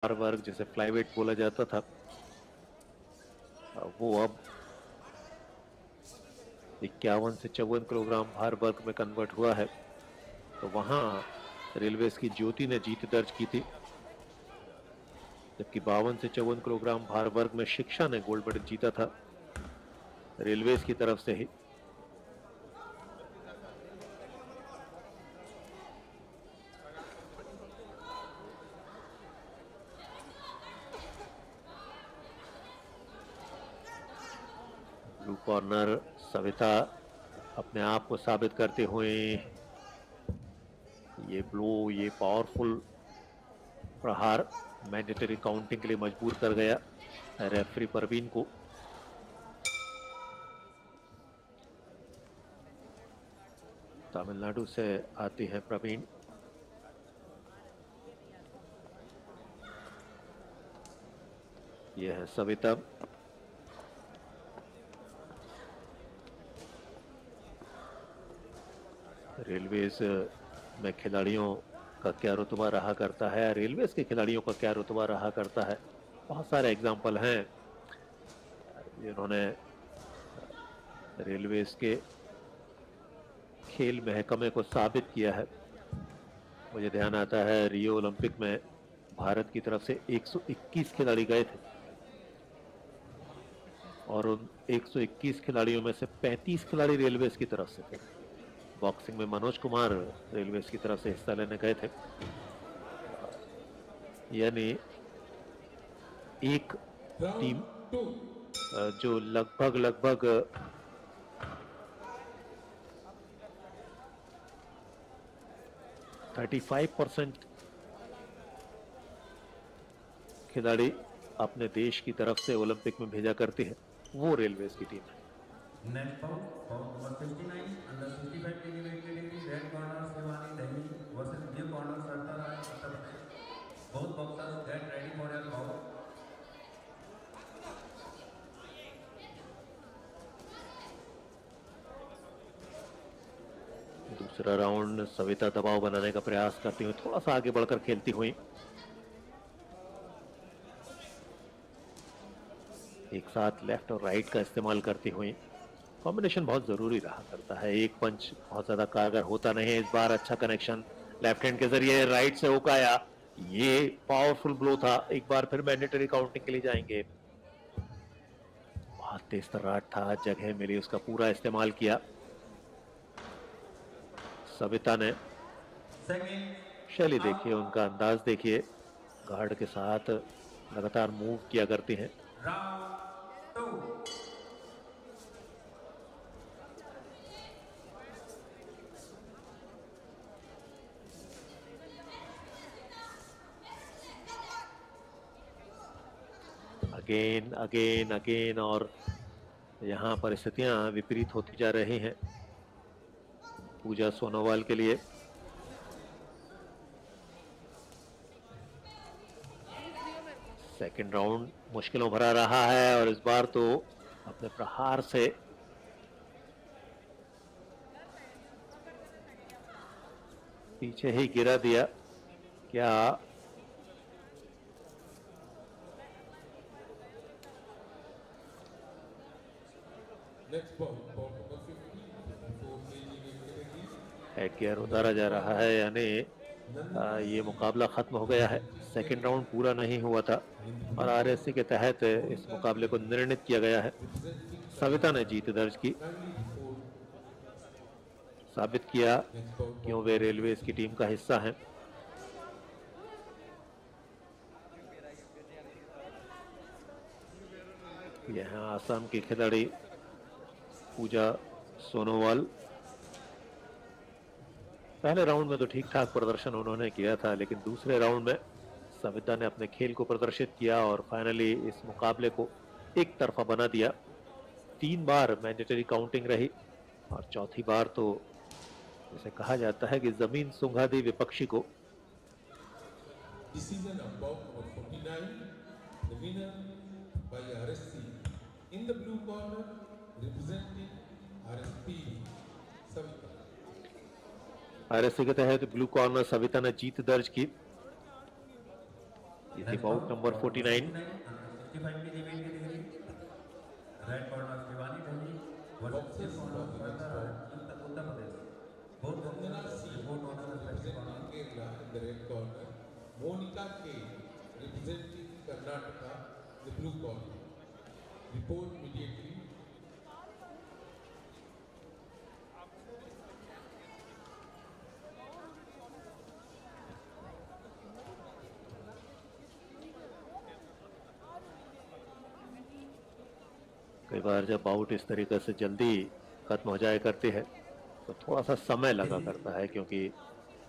भार वर्ग जिसे फ्लाईवेट बोला जाता था वो अब 51 से 54 किलोग्राम भार वर्ग में कन्वर्ट हुआ है। तो वहां रेलवेज की ज्योति ने जीत दर्ज की थी, जबकि 52 से 54 किलोग्राम भार वर्ग में शिक्षा ने गोल्ड मेडल जीता था रेलवेज की तरफ से ही। ब्लू कॉर्नर सविता अपने आप को साबित करते हुए ये पावरफुल प्रहार मैंडेटरी काउंटिंग के लिए मजबूर कर गया रेफरी परवीन को। तमिलनाडु से आती है प्रवीण। यह है सविता। रेलवेज में खिलाड़ियों का क्या रुतबा रहा करता है, रेलवेज के खिलाड़ियों का क्या रुतबा रहा करता है, बहुत सारे एग्जाम्पल हैं जिन्होंने रेलवेज के खेल महकमे को साबित किया है। मुझे ध्यान आता है रियो ओलंपिक में भारत की तरफ से 121 खिलाड़ी गए थे और उन 121 खिलाड़ियों में से 35 खिलाड़ी रेलवेज की तरफ से थे। बॉक्सिंग में मनोज कुमार रेलवेज की तरफ से हिस्सा लेने गए थे। यानी एक टीम जो लगभग 35% खिलाड़ी अपने देश की तरफ से ओलंपिक में भेजा करती है, वो रेलवेज की टीम है। Next bout, bout number 59, under 55 kg weight category, red corner Shivani Delhi versus blue corner Sartar Rai, Uttar Pradesh. Both boxers get ready for your bout. दूसरा राउंड सविता दबाव बनाने का प्रयास करती हुई थोड़ा सा आगे बढ़कर खेलती हुई, एक साथ लेफ्ट और राइट का इस्तेमाल करती हुई। कॉम्बिनेशन बहुत जरूरी रहा करता है, एक पंच बहुत ज्यादा कारगर होता नहीं है। इस बार अच्छा कनेक्शन लेफ्ट हैंड के जरिए राइट से उकाया, ये पावरफुल ब्लो था। एक बार फिर मैंडेटरी काउंटिंग के लिए जाएंगे। बहुत तेज तर्राट था, जगह मिली उसका पूरा इस्तेमाल किया सविता ने। शैली देखिए, उनका अंदाज देखिए, गार्ड के साथ लगातार मूव किया करती हैं। अगेन अगेन अगेन, और यहां परिस्थितियां विपरीत होती जा रही हैं पूजा सोनोवाल के लिए। सेकंड राउंड मुश्किलों भरा रहा है और इस बार तो अपने प्रहार से पीछे ही गिरा दिया। क्या हेड गियर उतारा जा रहा है, यानी ये मुकाबला खत्म हो गया है। सेकंड राउंड पूरा नहीं हुआ था और आरएससी के तहत इस मुकाबले को निर्णित किया गया है। सविता ने जीत दर्ज की, साबित किया क्यों वे रेलवेज की टीम का हिस्सा हैं। यहाँ आसाम की खिलाड़ी पूजा सोनोवाल, पहले राउंड में तो ठीक ठाक प्रदर्शन उन्होंने किया था, लेकिन दूसरे राउंड में सविता ने अपने खेल को प्रदर्शित किया और फाइनली इस मुकाबले को एक तरफा बना दिया। 3 बार मैंडेटरी काउंटिंग रही और चौथी बार तो जैसे कहा जाता है कि जमीन सुंघा दी विपक्षी को। Decision of bout number 49, the winner by RSC. In the blue corner, representing RSP, Savita. RSC के तहत ब्लू कॉर्नर सविता ने जीत दर्ज की। ये थी bought number 49। 65 kg weight category. Red corner Shivani Delhi versus Boxers Shiv for corner the next Sartar bout. Uttar Pradesh. Both Vandana boxers C, report on the respective representing corner. Kerala in the red corner. Monica K, representing Karnataka in the blue corner. Report immediately. कई बार जब bought इस तरीके से जल्दी खत्म हो जाया करती है तो थोड़ा सा समय लगा करता है, क्योंकि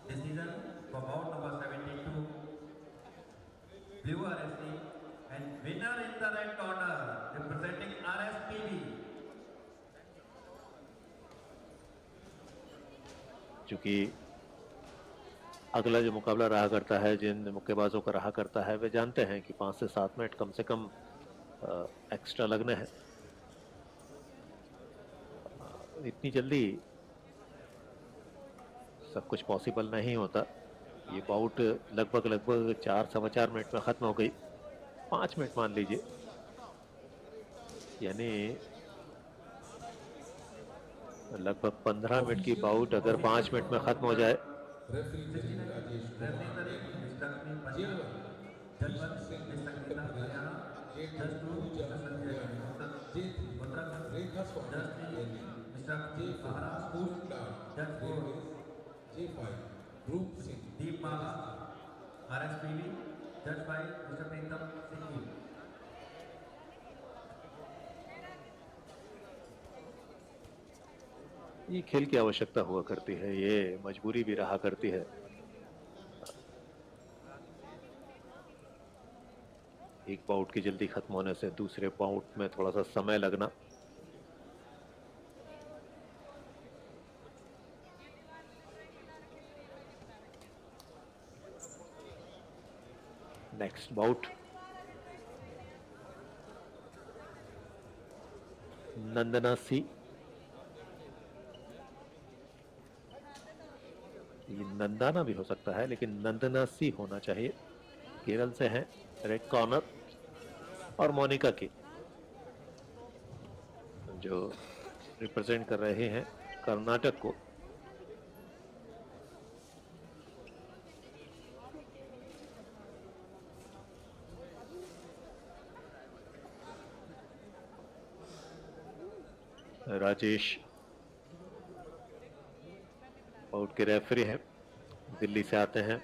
Decision for bout number 72. Blue RSP and winner in the red corner representing RSPB. चूंकि अगला जो मुकाबला रहा करता है, जिन मुक्केबाजों का रहा करता है, वे जानते हैं कि 5 से 7 मिनट कम से कम एक्स्ट्रा लगने हैं। इतनी जल्दी सब कुछ पॉसिबल नहीं होता। ये बाउट लगभग 4-4.25 मिनट में ख़त्म हो गई। 5 मिनट मान लीजिए, यानी लगभग 15 मिनट की बाउट अगर 5 मिनट में ख़त्म हो जाए। Referee Delhi Rajesh Kumar Delhi. J1 Vishnu Singh Uttar Pradesh. J2 Pooja Haryana. J3 Rekha Swami Delhi. J4 Pooran Lal Railways. J5 Dhruv Singh. Deep Mala RSPB judged by Mr. Pritam Singh. ये खेल की आवश्यकता हुआ करती है, ये मजबूरी भी रहा करती है। एक बाउट की जल्दी खत्म होने से दूसरे बाउट में थोड़ा सा समय लगना। नेक्स्ट बाउट नंदना सी। ये नंदाना भी हो सकता है, लेकिन नंदना सी होना चाहिए। केरल से हैं, रेड कॉर्नर, और मोनिका की जो रिप्रेजेंट कर रहे हैं कर्नाटक को। राजेश बाउट के रेफरी हैं, दिल्ली से आते हैं।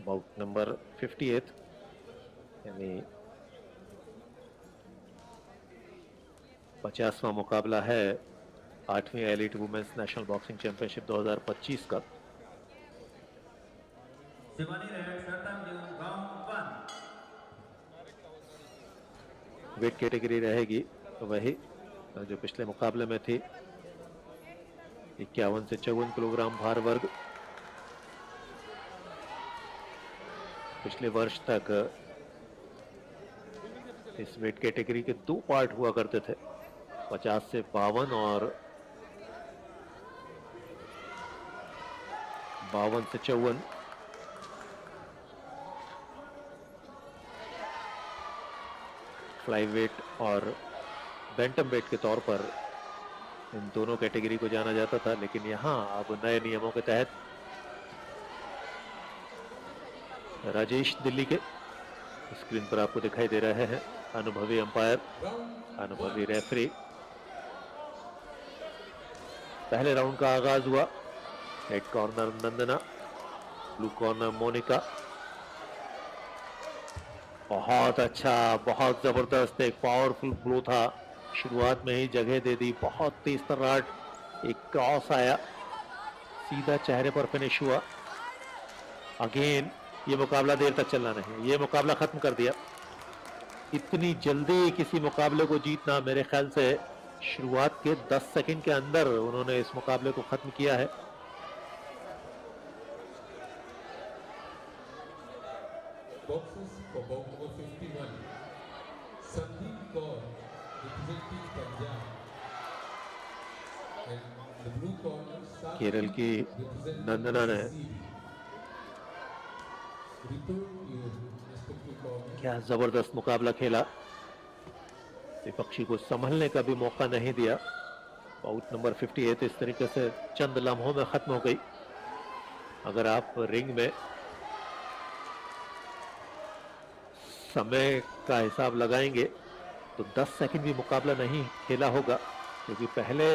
बाउट नंबर 58, यानी 50वां मुकाबला है 8वीं elite women's national boxing championship 2025 का। Shivani Red, Sartar Blue, round 1. Weight category रहेगी तो वही जो पिछले मुकाबले में थी, 51 से 54 किलोग्राम भार वर्ग। पिछले वर्ष तक इस वेट कैटेगरी के 2 पार्ट हुआ करते थे, 50 से 52 और 52 से 54। फ्लाई वेट और बैंटम वेट के तौर पर इन दोनों कैटेगरी को जाना जाता था, लेकिन यहाँ अब नए नियमों के तहत राजेश दिल्ली के स्क्रीन पर आपको दिखाई दे रहे हैं, अनुभवी अंपायर, अनुभवी रेफरी। पहले राउंड का आगाज हुआ। रेड कॉर्नर नंदना, ब्लू कॉर्नर मोनिका। बहुत अच्छा, बहुत जबरदस्त एक पावरफुल ब्लो था, शुरुआत में ही जगह दे दी। बहुत तेज तर्राट एक क्रॉस आया, सीधा चेहरे पर फिनिश हुआ। अगेन ये मुकाबला देर तक चलना नहीं, ये मुकाबला खत्म कर दिया। इतनी जल्दी किसी मुकाबले को जीतना, मेरे ख्याल से शुरुआत के 10 सेकंड के अंदर उन्होंने इस मुकाबले को खत्म किया है। Boxers for bout number 51. Sandeep Kaur representing Punjab. And the blue corner, Sakshi Kerala की representing नंदना ने CB. Report your respective corners. क्या जबरदस्त मुकाबला खेला, विपक्षी को संभलने का भी मौका नहीं दिया। आउट नंबर 58 इस तरीके से चंद लम्हों में खत्म हो गई। अगर आप रिंग में समय का हिसाब लगाएंगे तो 10 सेकंड भी मुकाबला नहीं खेला होगा, क्योंकि पहले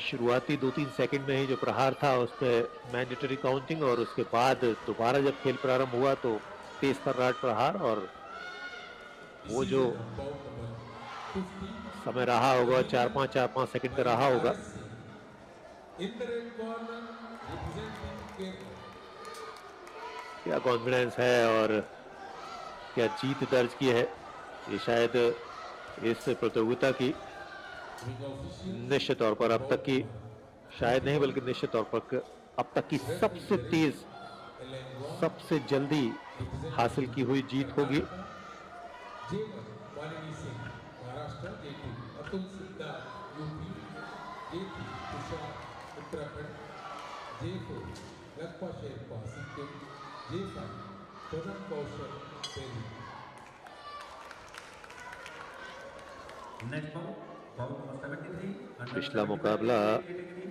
शुरुआती 2-3 सेकंड में ही जो प्रहार था उस पर मैंडेटरी काउंटिंग, और उसके बाद दोबारा जब खेल प्रारंभ हुआ तो तेज तर्रार प्रहार, और वो जो Bout number 50. समय रहा होगा 4-5 सेकंड का रहा होगा। In the red corner, representing Kerala. क्या कॉन्फिडेंस है और क्या जीत दर्ज की है। ये शायद इस प्रतियोगिता की Ring official. निश्चित तौर पर अब तक की, शायद नहीं बल्कि निश्चित तौर पर अब तक की सबसे तेज, सबसे जल्दी हासिल की हुई जीत होगी। J1 Malini Singh, Maharashtra. J2 Atul Siddha, UP. J3 Tushar, Uttarakhand. J4 Lakpa Sherpa, Sikkim. J5 Pradhan Kaushal, Delhi. Next bout number 73 under पिछला मुकाबला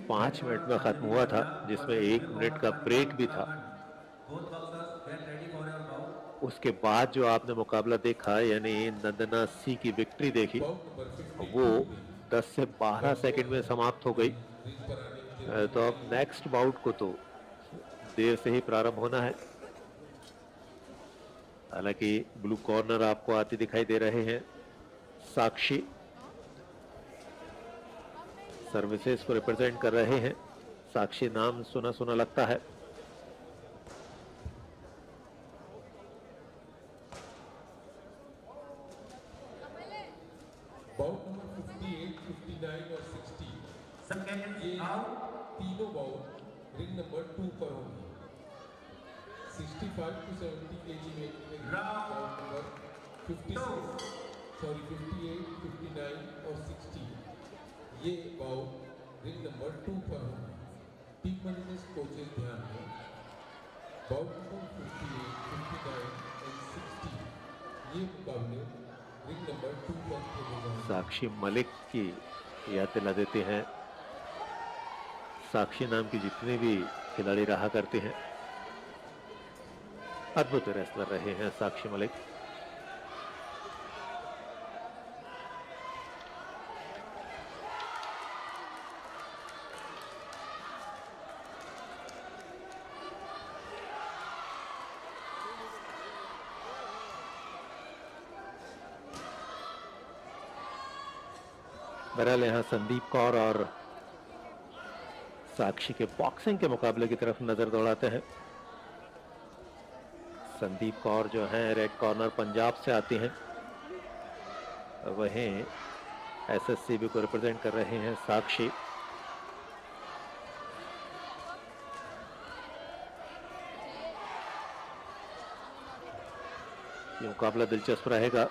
5 मिनट में खत्म हुआ था, जिसमें 1 मिनट का ब्रेक भी था। Both boxers get ready for your bout. उसके बाद जो आपने मुकाबला देखा, यानी नंदना सी की विक्ट्री देखी, Bout number 50. वो 10 से 12 सेकंड में समाप्त हो गई। Ring पर आने के तो अब नेक्स्ट बाउट को तो देर से ही प्रारंभ होना है। हालांकि ब्लू कॉर्नर आपको आते दिखाई दे रहे हैं साक्षी, सर्विसेज को रिप्रेजेंट कर रहे हैं। साक्षी नाम सुना सुना लगता है। बाउट नंबर 58, 59 और 60 सब ये कैंडिडेट्स आउट। तीनों बाउट रिंग नंबर 2 पर होंगे। 65 to 70 kg में बाउट नंबर 56, सॉरी 58, 59 और 60 ये बाउट रिंग नंबर 2 पर होंगे। टीम मैनेजर्स कोचेस ध्यान दें। बाउट नंबर 58, 59 और 60 ये मुकाबले रिंग नंबर 2 पर खेले जाएंगे। साक्षी मलिक की याद दिला देते हैं। साक्षी नाम की जितने भी खिलाड़ी रहा करते हैं, अद्भुत रेसलर रहे हैं साक्षी मलिक। बहरहाल यहाँ संदीप कौर और साक्षी के बॉक्सिंग के मुकाबले की तरफ नजर दौड़ाते हैं। संदीप कौर जो हैं रेड कॉर्नर पंजाब से आती हैं, वहीं एसएससीबी को रिप्रेजेंट कर रहे हैं साक्षी। ये मुकाबला दिलचस्प रहेगा।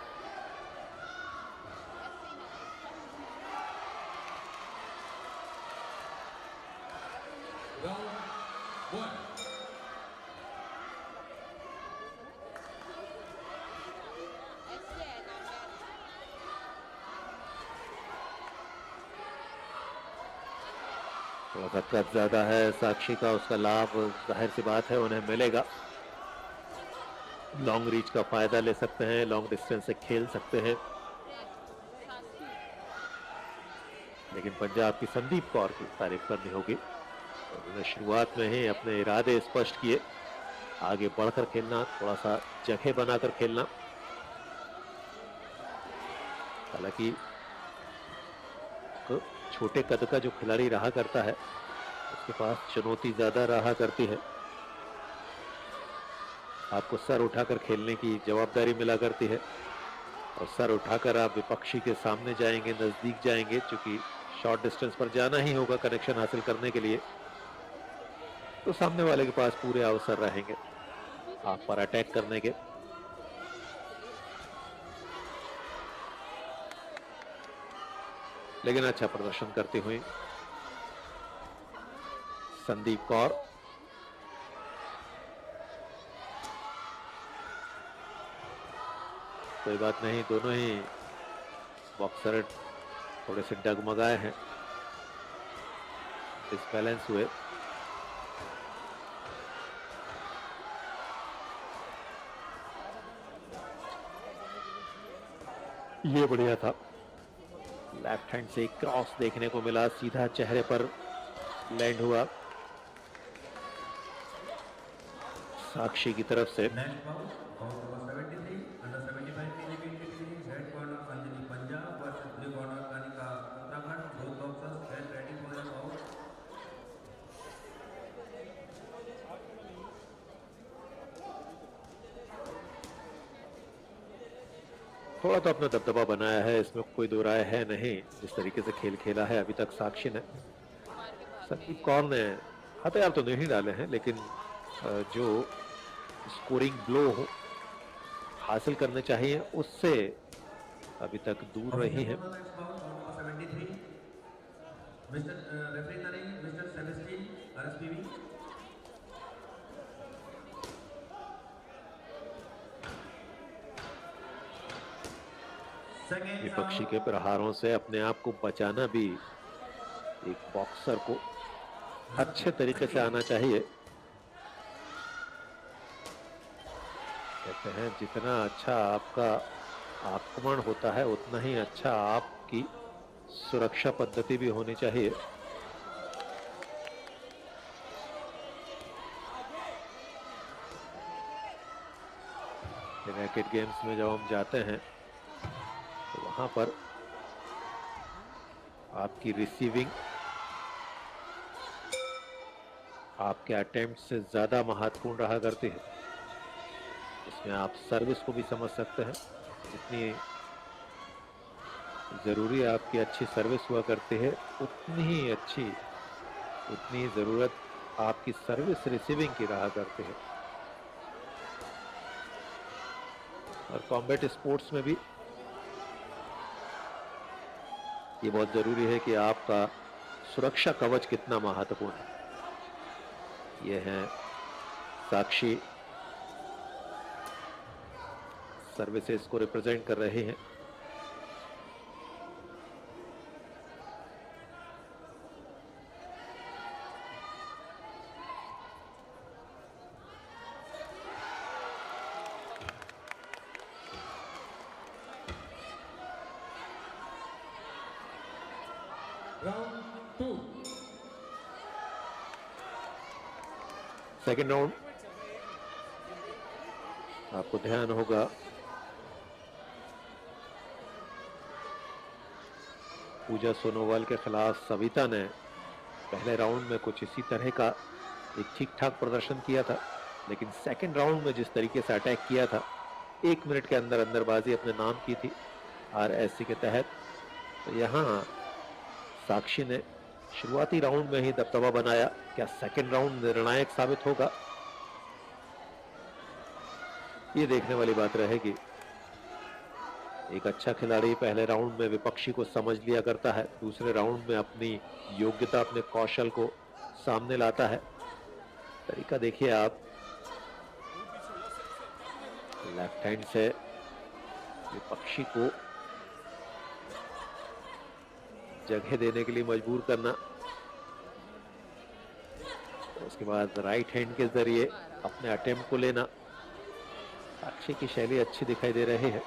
Round 1. थोड़ा सा कद ज्यादा है साक्षी का, उसका लाभ जाहिर सी बात है उन्हें मिलेगा। लॉन्ग रीच का फायदा ले सकते हैं, लॉन्ग डिस्टेंस से खेल सकते हैं। लेकिन पंजाब की संदीप कौर की तारीफ करनी होगी। उन्होंने शुरुआत में ही अपने इरादे स्पष्ट किए, आगे बढ़कर खेलना, थोड़ा सा जगह बनाकर खेलना। हालांकि छोटे कद का जो खिलाड़ी रहा करता है, उसके पास चुनौती ज्यादा रहा करती है। आपको सर उठाकर खेलने की जवाबदारी मिला करती है, और सर उठाकर आप विपक्षी के सामने जाएंगे, नजदीक जाएंगे, क्योंकि शॉर्ट डिस्टेंस पर जाना ही होगा कनेक्शन हासिल करने के लिए, तो सामने वाले के पास पूरे अवसर रहेंगे आप पर अटैक करने के। लेकिन अच्छा प्रदर्शन करती हुई संदीप कौर। कोई बात नहीं, दोनों ही बॉक्सर थोड़े से डगमगाए हैं, डिसबैलेंस हुए। ये बढ़िया था, लेफ्ट हैंड से एक क्रॉस देखने को मिला, सीधा चेहरे पर लैंड हुआ साक्षी की तरफ से। Next bout bout number 73 under 75 KG weight category, red corner Anjali Punjab versus blue corner Kanika Uttarakhand. Both boxers get ready for your bout. थोड़ा तो अपना दबदबा बनाया है, इसमें कोई दो राय है नहीं। जिस तरीके से खेल खेला है अभी तक साक्षी ने, संदीप कौर ने हथियार तो नहीं डाले हैं, लेकिन जो स्कोरिंग ब्लो हासिल करने चाहिए उससे अभी तक दूर रही है। Next bout bout number 73 mister referee Naren mister Sebastian RSPV. विपक्षी के प्रहारों से अपने आप को बचाना भी एक बॉक्सर को अच्छे तरीके से आना चाहिए। कहते हैं जितना अच्छा आपका आक्रमण होता है उतना ही अच्छा आपकी सुरक्षा पद्धति भी होनी चाहिए। रैकेट गेम्स में जब हम जाते हैं तो वहां पर आपकी रिसीविंग आपके अटेम्प्ट से ज्यादा महत्वपूर्ण रहा करती है। इसमें आप सर्विस को भी समझ सकते हैं, जितनी जरूरी आपकी अच्छी सर्विस हुआ करती है उतनी ही अच्छी, उतनी जरूरत आपकी सर्विस रिसीविंग की रहा करती है। और कॉम्बैट स्पोर्ट्स में भी ये बहुत जरूरी है कि आपका सुरक्षा कवच कितना महत्वपूर्ण है। ये है साक्षी, सर्विसेज को रिप्रेजेंट कर रहे हैं। Round 2. सेकेंड राउंड आपको ध्यान होगा पूजा सोनोवाल के खिलाफ सविता ने पहले राउंड में कुछ इसी तरह का एक ठीक ठाक प्रदर्शन किया था, लेकिन सेकेंड राउंड में जिस तरीके से अटैक किया था, 1 मिनट के अंदर अंदरबाजी अपने नाम की थी RSC के तहत। तो यहाँ साक्षी ने शुरुआती राउंड में ही दबदबा बनाया। क्या सेकेंड राउंड निर्णायक साबित होगा, ये देखने वाली बात रहेगी। एक अच्छा खिलाड़ी पहले राउंड में विपक्षी को समझ लिया करता है, दूसरे राउंड में अपनी योग्यता, अपने कौशल को सामने लाता है। तरीका देखिए आप, लेफ्ट हैंड से विपक्षी को जगह देने के लिए मजबूर करना, उसके बाद राइट हैंड के जरिए अपने अटेम्प्ट को लेना। साक्षी की शैली अच्छी दिखाई दे रही है।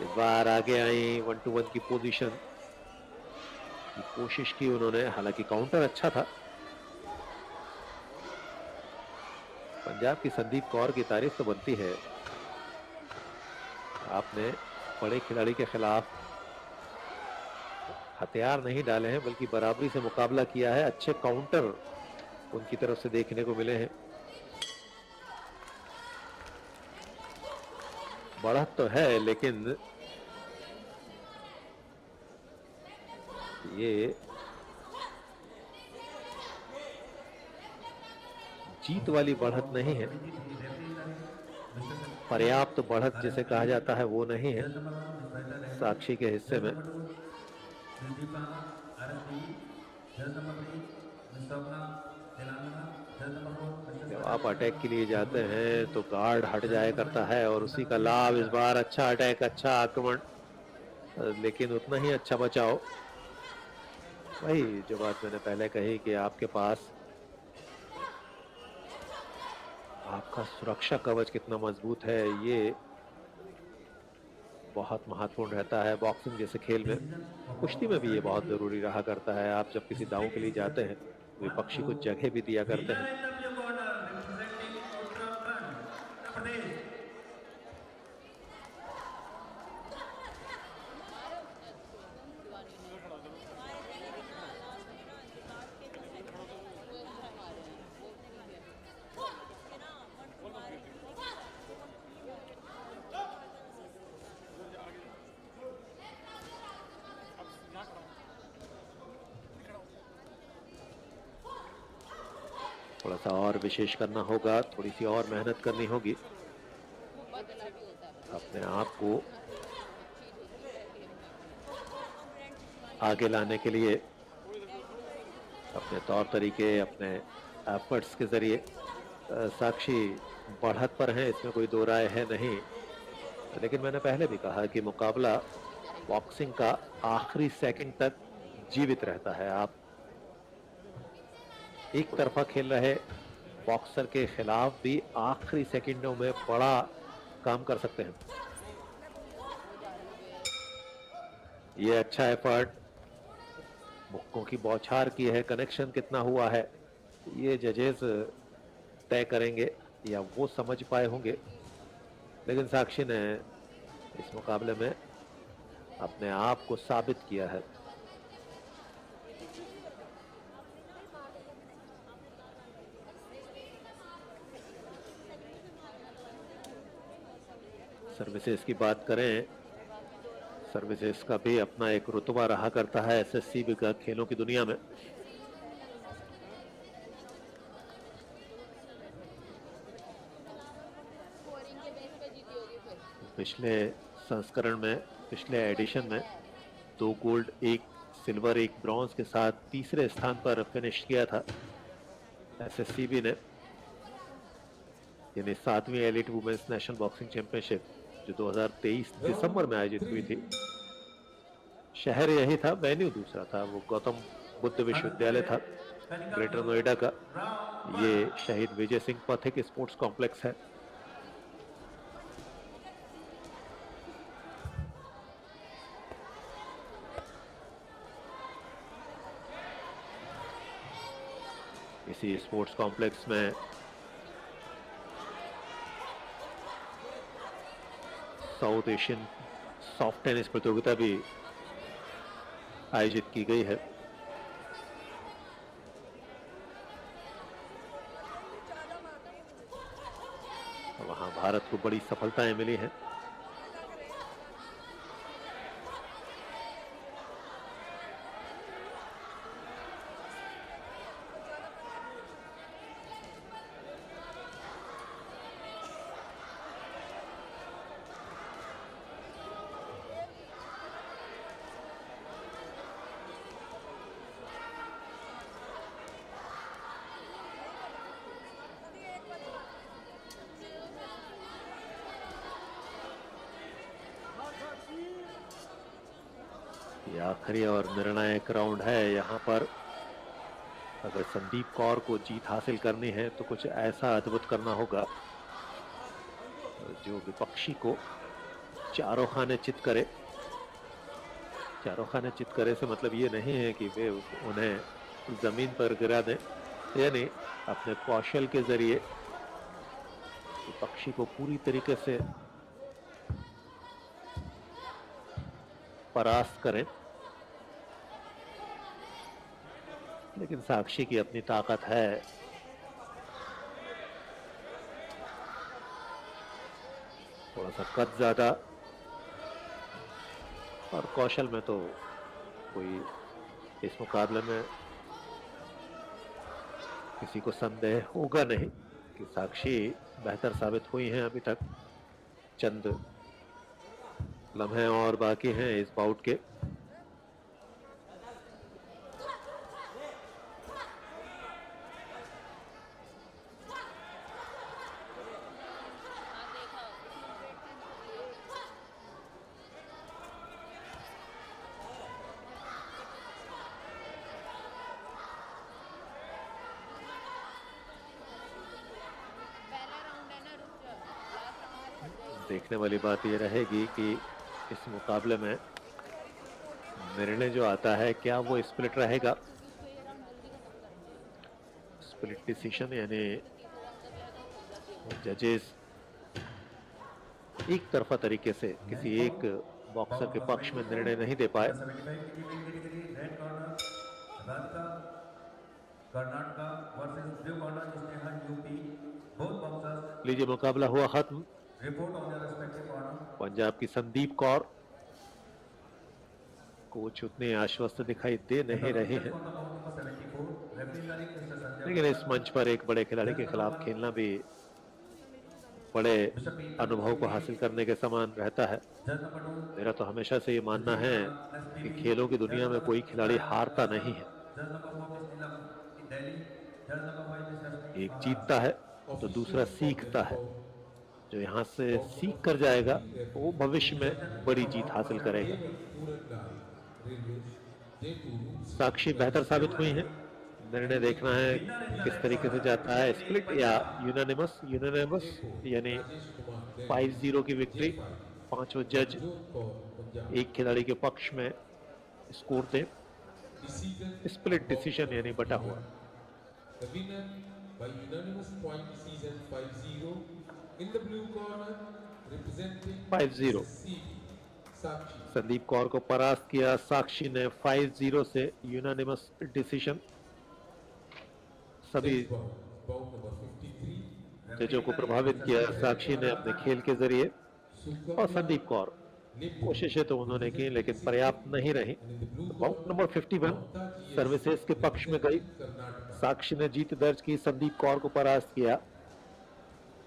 इस बार आगे आई 1-2-1 की पोजीशन की कोशिश की उन्होंने, हालांकि काउंटर अच्छा था। पंजाब की संदीप कौर की तारीफ तो बनती है, आपने बड़े खिलाड़ी के खिलाफ हथियार नहीं डाले हैं बल्कि बराबरी से मुकाबला किया है। अच्छे काउंटर उनकी तरफ से देखने को मिले हैं। बढ़त तो है, लेकिन ये जीत वाली बढ़त नहीं है, पर्याप्त बढ़त जिसे कहा जाता है वो नहीं है साक्षी के हिस्से में। आप अटैक के लिए जाते हैं तो गार्ड हट जाया करता है और उसी का लाभ इस बार। अच्छा अटैक, अच्छा आक्रमण, लेकिन उतना ही अच्छा बचाव। वही जो बात मैंने पहले कही कि आपके पास आपका सुरक्षा कवच कितना मजबूत है, ये बहुत महत्वपूर्ण रहता है बॉक्सिंग जैसे खेल में। कुश्ती में भी ये बहुत जरूरी रहा करता है। आप जब किसी दांव के लिए जाते हैं तो विपक्षी को जगह भी दिया करते Winner हैं। in the blue corner, representing Uttarakhand, Uttar Pradesh. थोड़ा सा और विशेष करना होगा, थोड़ी सी और मेहनत करनी होगी अपने आप को आगे लाने के लिए। अपने तौर तरीके, अपने एफर्ट्स के जरिए साक्षी बढ़त पर है, इसमें कोई दो राय है नहीं। लेकिन मैंने पहले भी कहा कि मुकाबला बॉक्सिंग का आखिरी सेकंड तक जीवित रहता है। आप एक तरफा खेल रहे बॉक्सर के खिलाफ भी आखिरी सेकंडों में बड़ा काम कर सकते हैं। ये अच्छा एफर्ट, मुक्कों की बौछार की है, कनेक्शन कितना हुआ है ये जजेस तय करेंगे या वो समझ पाए होंगे। लेकिन साक्षी ने इस मुकाबले में अपने आप को साबित किया है। सर्विसेज की बात करें, सर्विसेज का भी अपना एक रुतबा रहा करता है एसएससीबी का खेलों की दुनिया में। पिछले संस्करण में, पिछले एडिशन में 2 गोल्ड, 1 सिल्वर, 1 ब्रॉन्ज के साथ तीसरे स्थान पर फिनिश किया था एसएससीबी ने। यानी 7वीं elite women's national boxing championship जो 2023 दिसंबर में आयोजित हुई थी। शहर यही था, वेन्यू दूसरा था, वो गौतम बुद्ध विश्वविद्यालय था ग्रेटर नोएडा का। ये शहीद विजय सिंह पथिक स्पोर्ट्स कॉम्प्लेक्स है। इसी स्पोर्ट्स कॉम्प्लेक्स में साउथ एशियन सॉफ्ट टेनिस प्रतियोगिता भी आयोजित की गई है। वहां भारत को बड़ी सफलताएं मिली हैं। ये आखिरी और निर्णायक राउंड है। यहाँ पर अगर संदीप कौर को जीत हासिल करनी है तो कुछ ऐसा अद्भुत करना होगा जो विपक्षी को चारों खाने चित करे। चारों खाने चित करे से मतलब ये नहीं है कि वे उन्हें जमीन पर गिरा दें, यानी अपने कौशल के जरिए विपक्षी को पूरी तरीके से परास्त करें। लेकिन साक्षी की अपनी ताकत है। थोड़ा सा कद ज्यादा और कौशल में तो कोई इस मुकाबले में किसी को संदेह होगा नहीं कि साक्षी बेहतर साबित हुई हैं अभी तक। चंद लम्हे और बाकी हैं इस बाउट के। देखने वाली बात ये रहेगी कि इस मुकाबले में निर्णय जो आता है क्या वो स्प्लिट रहेगा, स्प्लिट डिसीजन, यानी जजेस एक तरफा तरीके से किसी एक बॉक्सर के पक्ष में निर्णय नहीं दे पाए। Under 75 KG weight category red corner Radhika Karnataka versus blue corner Snehal UP. Both boxers लीजिए मुकाबला हुआ खत्म। Report on your respective corner. Punjab की संदीप कौर कोच उतने आश्वस्त दिखाई दे नहीं रहे हैं, लेकिन इस मंच पर एक बड़े खिलाड़ी के खिलाफ खेलना भी बड़े अनुभव को हासिल करने के समान रहता है। मेरा तो हमेशा से ये मानना है कि खेलों की दुनिया में कोई खिलाड़ी हारता नहीं है, एक जीतता है तो दूसरा सीखता है। जो यहाँ से सीख कर जाएगा वो भविष्य में बड़ी जीत हासिल करेगा। साक्षी बेहतर साबित हुई है। निर्णय देखना है किस तरीके से जाता है, स्प्लिट या यूनानिमस। यूनानिमस यानी 5-0 की विक्ट्री, पांचों जज एक खिलाड़ी के पक्ष में स्कोर दें। स्प्लिट डिसीजन यानी बटा हुआ। The winner by unanimous point decision 5-0 in the blue corner representing 5-0 Sakshi. Sandeep Kaur को परास्त किया साक्षी ने 5-0 से यूनानिमस डिसीजन। सभी Bout number 53 जजों को प्रभावित किया साक्षी ने अपने खेल के जरिए, और संदीप कौर कोशिशें तो उन्होंने की लेकिन पर्याप्त नहीं रही। बाउट नंबर 51 सर्विसेज के पक्ष में गई। साक्षी ने जीत दर्ज की, संदीप कौर को परास्त किया।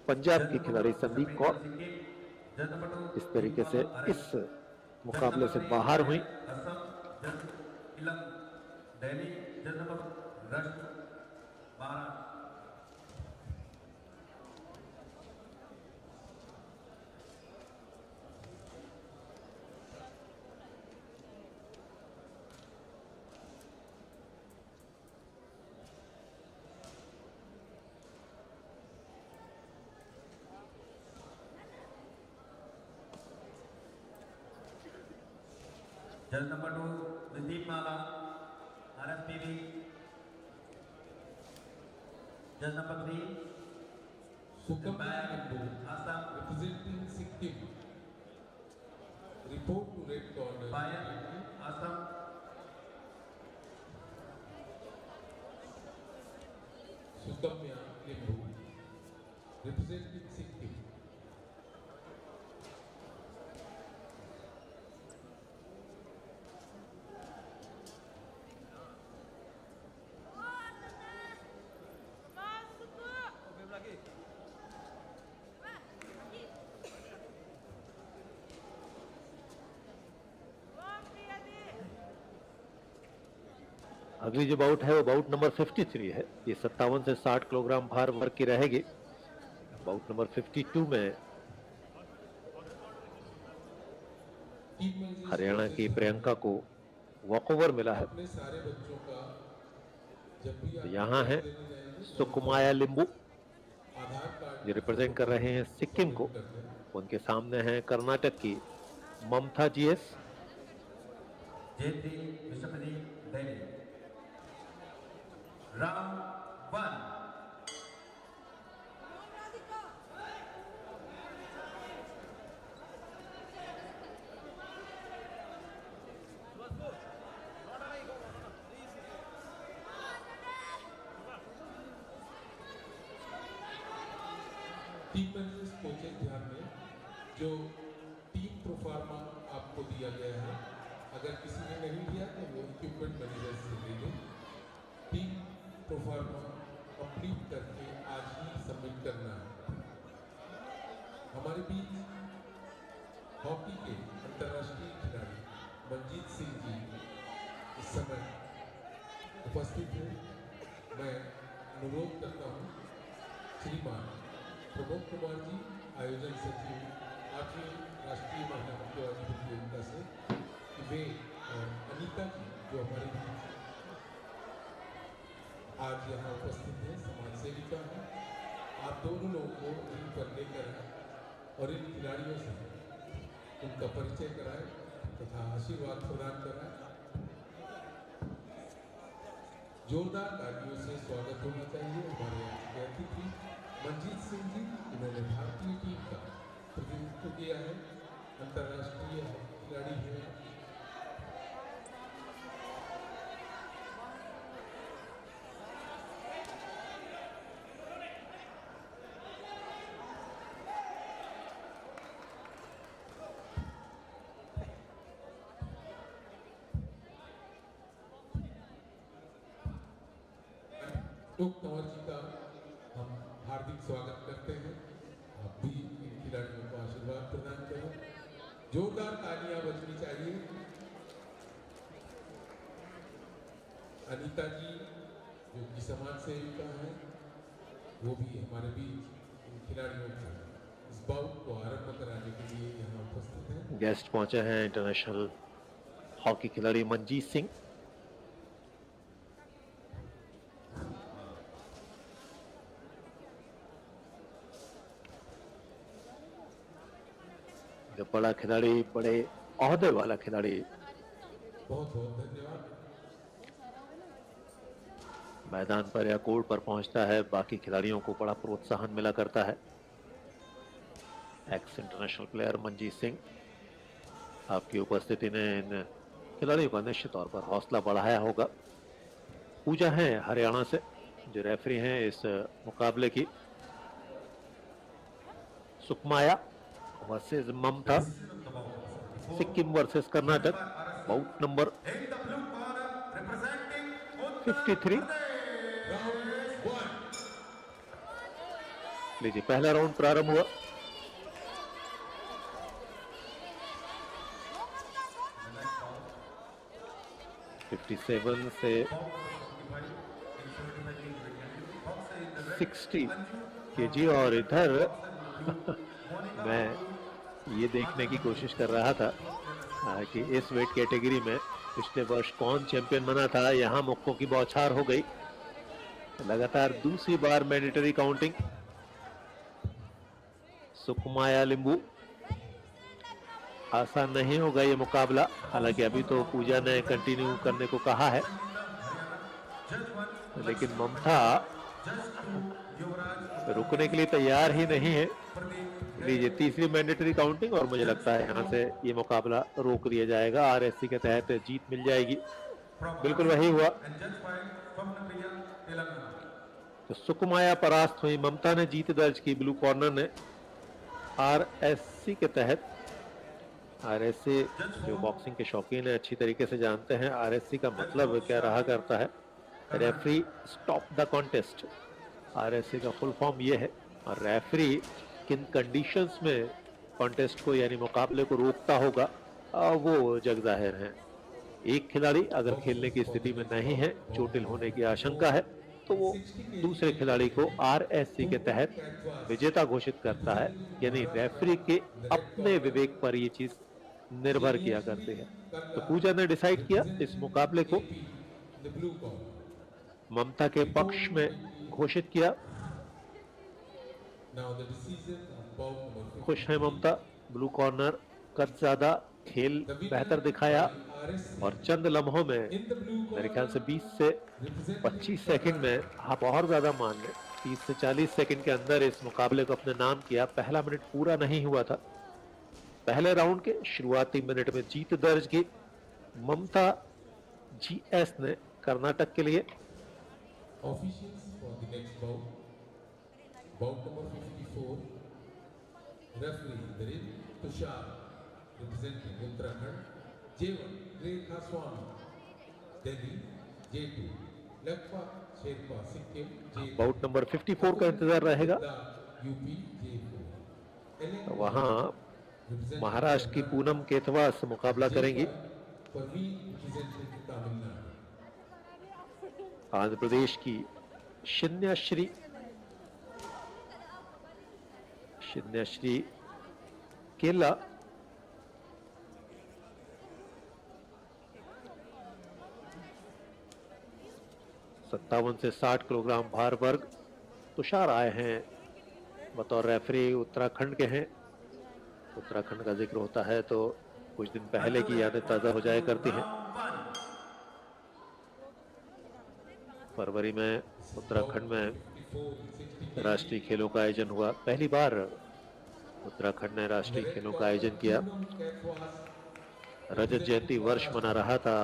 पंजाब की खिलाड़ी संदीप कौर इस तरीके से इस मुकाबले से बाहर हुई। Judge number 2, Vindeep Mala, RFPV. Judge number 3, Sukamya Assam. representing Sikkim. Report to red corner. Bayan, Assam. Sukamya Limbu representing Sikkim. अगली जो बाउट है वो बाउट नंबर 53 है। ये 57 से 60 किलोग्राम भार वर्ग की रहेगी। बाउट नंबर 52 में हरियाणा की प्रियंका को वॉकओवर मिला है। अपने सारे बच्चों का जब भी आप यहाँ है सुकुमाया लिंबू, आधार कार्ड जो रिप्रेजेंट कर रहे हैं सिक्किम को। उनके सामने है कर्नाटक की Mamta GS. J3, Vishwanath, Delhi. Round 1. Team managers coaches ध्यान में, जो टीम प्रोफार्मा आपको दिया गया है, अगर किसी ने नहीं दिया तो वो इक्विपमेंट मैनेजर से ले लें। टीम प्रोफार्मा कंप्लीट करके आज ही सबमिट करना है। हमारे बीच हॉकी के अंतर्राष्ट्रीय खिलाड़ी मंजीत सिंह जी इस समय उपस्थित हैं। मैं अनुरोध करता हूँ श्रीमान प्रमोद कुमार जी, आयोजन सचिव 8वीं राष्ट्रीय महिला मुक्केबाजी प्रतियोगिता से, कि वे और अनीता जी जो हमारे बीच आज यहाँ उपस्थित हैं, समाज सेविका हैं, आप दोनों लोगों को रिंग पर लेकर और इन खिलाड़ियों से उनका परिचय कराएं तथा आशीर्वाद प्रदान कराएं। जोरदार तालियों से स्वागत होना चाहिए। हमारे यहाँ के अतिथि मंजीत सिंह जी, इन्होंने भारतीय टीम का प्रतिनिधित्व किया है, अंतर्राष्ट्रीय खिलाड़ी हैं। कंवर जी का हम हार्दिक स्वागत करते हैं। आप भी इन खिलाड़ियों को आशीर्वाद प्रदान करें। जोरदार तालियां बजनी चाहिए। अनीता जी जो कि समाज सेविका है, वो भी हमारे बीच इन खिलाड़ियों को इस बाउट को आरंभ कराने के लिए यहाँ उपस्थित हैं। गेस्ट पहुंचे हैं इंटरनेशनल हॉकी खिलाड़ी मनजीत सिंह। बड़ा खिलाड़ी, बड़े ओहदे वाला खिलाड़ी। बहुत बहुत धन्यवाद। मैदान पर या कोर्ट पर पहुंचता है, बाकी खिलाड़ियों को बड़ा प्रोत्साहन मिला करता है। X international player Manjeet Singh, आपकी उपस्थिति ने इन खिलाड़ियों का निश्चित तौर पर हौसला बढ़ाया होगा। पूजा है हरियाणा से, जो रेफरी हैं इस मुकाबले की। Sukmaya versus Mamta, Sikkim versus Karnataka, bout number 53। लीजिए, पहला राउंड प्रारंभ हुआ। (57) से 60 kg। और इधर मैं ये देखने की कोशिश कर रहा था कि इस वेट कैटेगरी में पिछले वर्ष कौन चैंपियन बना था। यहाँ मुक्कों की बौछार हो गई। लगातार दूसरी बार मैंडेटरी काउंटिंग। सुकमाया लिंबू, आसान नहीं होगा ये मुकाबला। हालांकि अभी तो पूजा ने कंटिन्यू करने को कहा है, लेकिन ममता रुकने के लिए तैयार ही नहीं है। लीजिए, तीसरी मैंडेटरी काउंटिंग, और मुझे लगता है यहाँ से ये मुकाबला रोक दिया जाएगा। आरएससी के तहत जीत मिल जाएगी। बिल्कुल वही हुआ। तो सुकमाया परास्त हुई, ममता ने जीत दर्ज की। ब्लू कॉर्नर ने आरएससी के तहत, आरएससी जो बॉक्सिंग के शौकीन है अच्छी तरीके से जानते हैं आरएससी का मतलब क्या रहा करता है। Referee stop the contest, RSC का फुल फॉर्म ये है। और रेफरी किन कंडीशंस में कॉन्टेस्ट को यानी मुकाबले को रोकता होगा वो जग जाहिर है। एक खिलाड़ी अगर खेलने की स्थिति में नहीं है, चोटिल होने की आशंका है, तो वो दूसरे खिलाड़ी को आरएससी के तहत विजेता घोषित करता है। यानी रेफरी के अपने विवेक पर ये चीज निर्भर किया करती है। तो पूजा ने डिसाइड किया इस मुकाबले को ममता के पक्ष में घोषित किया। खुश है ममता। ब्लू कॉर्नर, कद ज्यादा, खेल बेहतर दिखाया और चंद लम्हों में, मेरे ख्याल से 20 से 25 सेकंड में, आप और ज्यादा मान लें 30 से 40 सेकंड के अंदर इस मुकाबले को अपने नाम किया। पहला मिनट पूरा नहीं हुआ था। पहले राउंड के शुरुआती मिनट में जीत दर्ज की ममता जीएस ने कर्नाटक के लिए। Officials for the next bout, bout number 54, referee Darin Tushar, representing Uttarakhand, J1 Rekha Swami, Delhi, J2 Lakpa Sherpa Sikkim, J3 bout number 54 का इंतजार रहेगा। UP J4 वहां महाराष्ट्र की पूनम केतवा से मुकाबला करेंगी। for me representing Tamil Nadu. Andhra Pradesh की शिन्याश्री केला। सत्तावन से 60 किलोग्राम भार वर्ग। तुषार आए हैं बतौर रेफरी, उत्तराखंड के हैं। उत्तराखंड का जिक्र होता है तो कुछ दिन पहले की यादें ताज़ा हो जाया करती हैं। फरवरी में उत्तराखंड में 54 in 60 राष्ट्रीय kg. खेलों का आयोजन हुआ। पहली बार उत्तराखंड ने In the राष्ट्रीय red खेलों का corner, आयोजन किया। Poonam Kathwas, रजत जयंती representing वर्ष मना Maharashtra. रहा था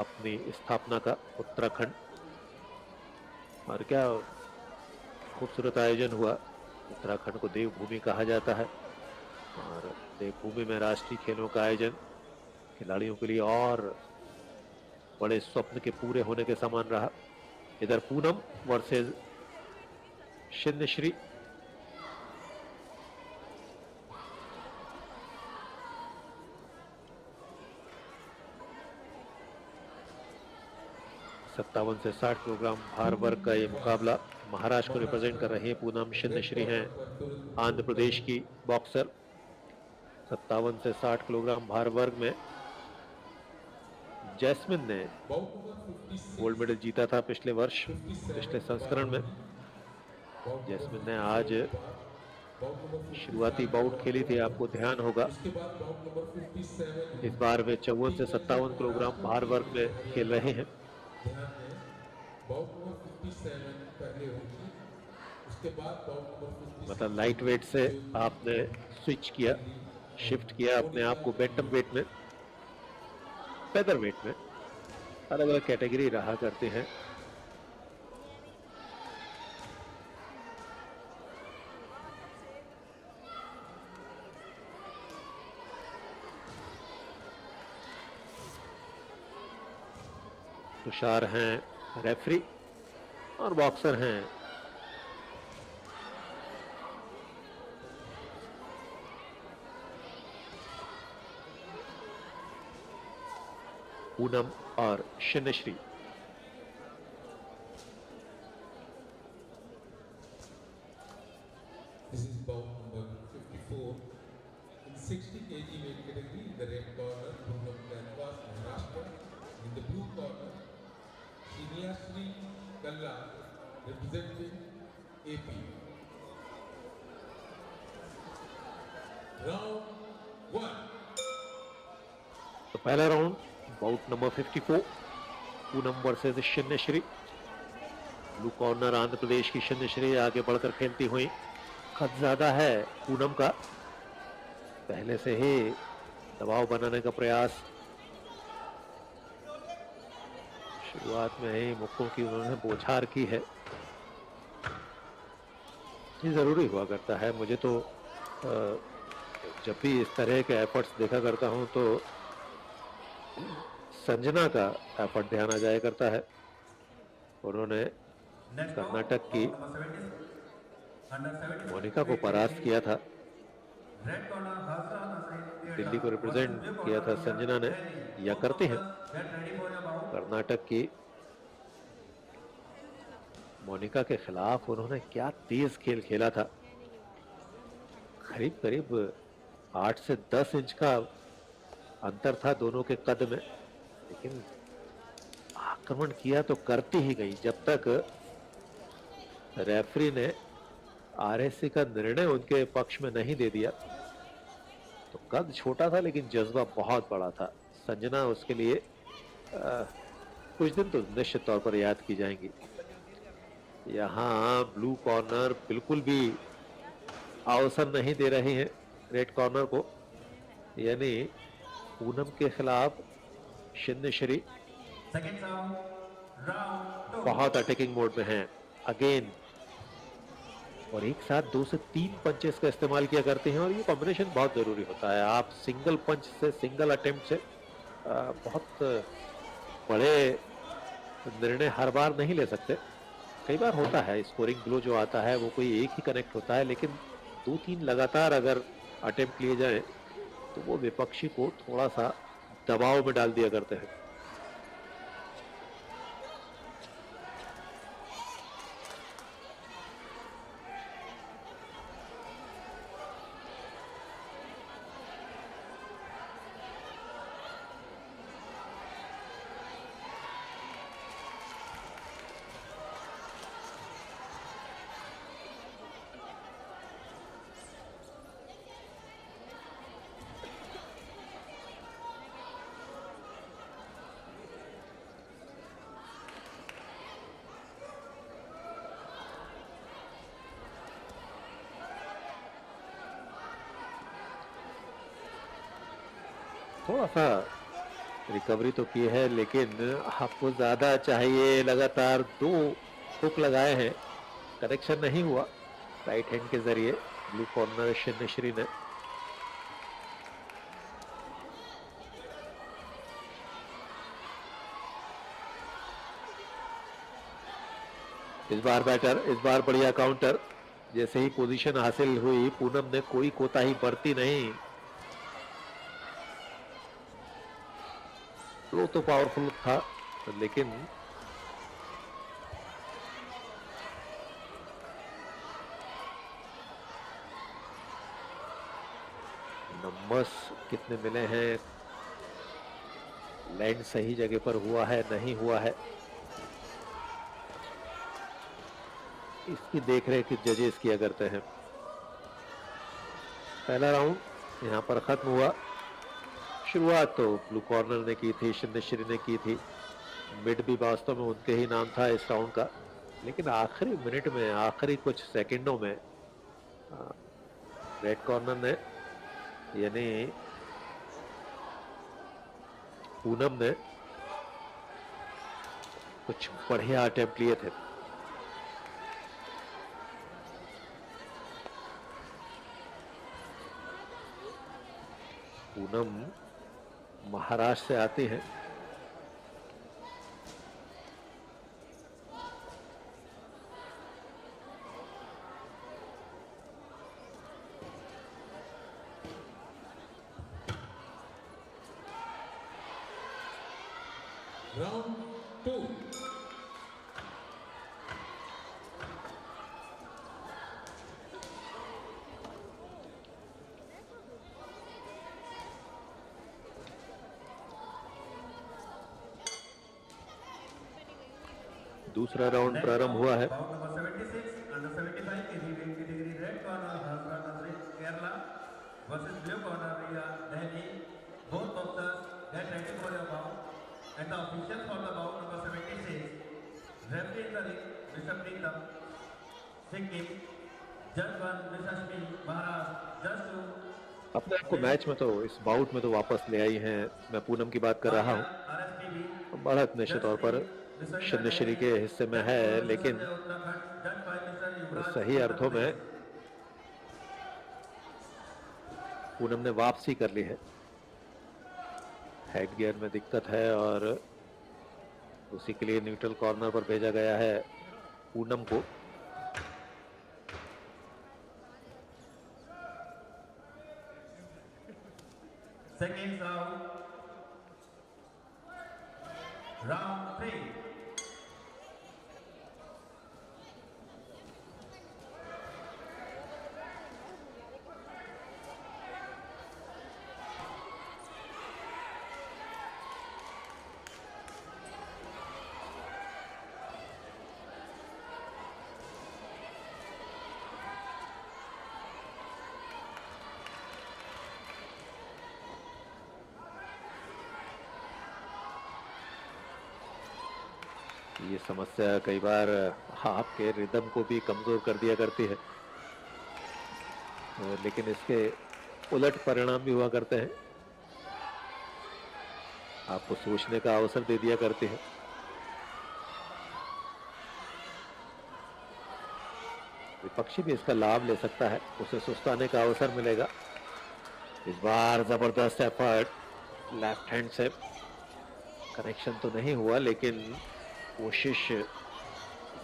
अपनी स्थापना का उत्तराखंड, और क्या खूबसूरत आयोजन हुआ। उत्तराखंड को देवभूमि कहा जाता है और देवभूमि में राष्ट्रीय खेलों का आयोजन खिलाड़ियों के लिए और बड़े स्वप्न के पूरे होने के समान रहा। इधर पूनम वर्सेस शिन्नश्री। सत्तावन से 60 किलोग्राम भार वर्ग का ये मुकाबला। महाराष्ट्र को रिप्रेजेंट कर रही है पूनम शिन्नश्री हैं आंध्र प्रदेश की बॉक्सर। 57 से 60 किलोग्राम भार वर्ग में जैस्मिन ने Bout number 56. गोल्ड मेडल जीता था पिछले वर्ष, 57 पिछले संस्करण में। Bout जैस्मिन number ने 54 आज के बाद bout number 55 शुरुआती बाउट खेली थी, आपको ध्यान होगा। उसके बाद bout number 57 इस बार वे 54 से 57 किलोग्राम भार वर्ग में खेल रहे हैं। ध्यान दें, bout number 57 पहले होगी, उसके बाद bout number 56 मतलब लाइट वेट से आपने स्विच किया, शिफ्ट किया अपने आप को बेंटम वेट में। फेदर वेट में अलग अलग कैटेगरी रहा करते हैं। तुषार हैं रेफरी और बॉक्सर हैं पूनम और शिन्नश्री। This is bout number 54 in 60 kg weight category. In the red corner, Poonam Kathwas, Maharashtra. In the blue corner, Sriniyasri Kalla, representing AP. Round 1. तो पहला round bout number 54 Poonam versus Shinnashri. Blue corner Andhra Pradesh की शिन्नश्री आगे बढ़कर खेलती हुई। कद ज्यादा है पूनम का, पहले से ही दबाव बनाने का प्रयास। शुरुआत में ही मुक्कों की उन्होंने बौछार की है। ये जरूरी हुआ करता है। मुझे तो जब भी इस तरह के एफर्ट्स देखा करता हूं तो संजना का एफर्ट ध्यान आ जाया करता है। उन्होंने कर्नाटक की मोनिका को परास्त किया था। दिल्ली को रिप्रेजेंट किया था संजना ने, या करते हैं। कर्नाटक की मोनिका के खिलाफ उन्होंने क्या तेज खेल खेला था। करीब करीब 8 से 10 इंच का अंतर था दोनों के कद में, लेकिन आक्रमण किया तो करती ही गई जब तक रेफरी ने आरएससी का निर्णय उनके पक्ष में नहीं दे दिया। तो कद छोटा था लेकिन जज्बा बहुत बड़ा था। संजना उसके लिए कुछ दिन तो निश्चित तौर पर याद की जाएंगी। यहाँ ब्लू कॉर्नर बिल्कुल भी अवसर नहीं दे रहे हैं रेड कॉर्नर को, यानी पूनम के खिलाफ शिन्नश्री बहुत अटैकिंग मोड में है अगेन, और एक साथ 2 से 3 पंचेस का इस्तेमाल किया करते हैं, और ये कॉम्बिनेशन बहुत जरूरी होता है। आप सिंगल पंच से, सिंगल अटेम्प्ट से बहुत बड़े निर्णय हर बार नहीं ले सकते। कई बार होता है स्कोरिंग ब्लो जो आता है वो कोई एक ही कनेक्ट होता है, लेकिन 2-3 लगातार अगर अटेम्प्ट लिए जाए तो वो विपक्षी को थोड़ा सा दबाव में डाल दिया करते हैं। थोड़ा सा रिकवरी तो की है, लेकिन आपको ज्यादा चाहिए। लगातार 2 हुक लगाए हैं, कनेक्शन नहीं हुआ राइट हैंड के जरिए ब्लू कॉर्नर शिन्नश्री ने। इस बार बैटर, इस बार बढ़िया काउंटर। जैसे ही पोजीशन हासिल हुई, पूनम ने कोई कोताही बरती नहीं। थ्रो तो पावरफुल था, लेकिन नंबर्स कितने मिले हैं, लैंड सही जगह पर हुआ है नहीं हुआ है, इसकी देखरेख जजेस किया करते हैं। पहला राउंड यहां पर खत्म हुआ। शुरुआत तो ब्लू कॉर्नर ने की थी, शिन्नश्री ने की थी। मिड भी वास्तव में उनके ही नाम था इस राउंड का, लेकिन आखिरी मिनट में, आखिरी कुछ सेकंडों में रेड कॉर्नर ने, यानी पूनम ने, कुछ बढ़िया अटेम्प्ट लिए थे। पूनम महाराष्ट्र से आती हैं। Round 2. दूसरा राउंड प्रारंभ हुआ है। Bout number 76, under 75 kg weight category, red corner Hasra Nazri, Kerala versus blue corner Riya Delhi. Both boxers get ready for your bout. And the official for the bout number 76, referee in the ring, Mr. Pritam, Sikkim, Judge 1, Mr. Shmi, Maharashtra, Judge 2. अपने आप को match में तो, इस bought में तो वापस ले आई हैं। मैं पूनम की बात कर रहा हूं। RSPB, बढ़त निश्चित तौर पर शिन्नश्री के हिस्से में है, लेकिन सही अर्थों में पूनम ने वापसी कर ली है। हेड गियर में दिक्कत है और उसी के लिए न्यूट्रल कॉर्नर पर भेजा गया है पूनम को। Second round, round 3. ये समस्या कई बार आपके रिदम को भी कमजोर कर दिया करती है, लेकिन इसके उलट परिणाम भी हुआ करते हैं। आपको सोचने का अवसर दे दिया करते हैं। विपक्षी भी इसका लाभ ले सकता है, उसे सुस्ताने का अवसर मिलेगा। इस बार जबरदस्त एफर्ट लेफ्ट हैंड से, कनेक्शन तो नहीं हुआ लेकिन कोशिश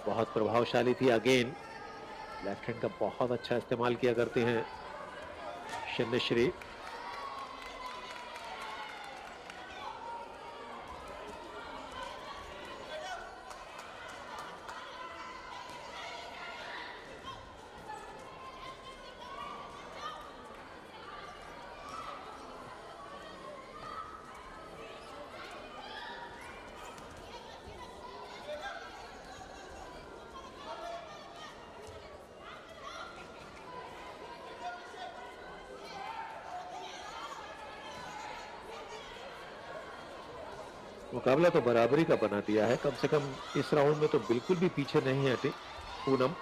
बहुत प्रभावशाली थी। अगेन लेफ्ट हैंड का बहुत अच्छा इस्तेमाल किया करते हैं शिन्नश्री। मुकाबला तो बराबरी का बना दिया है। कम से कम इस राउंड में तो बिल्कुल भी पीछे नहीं हटी पूनम।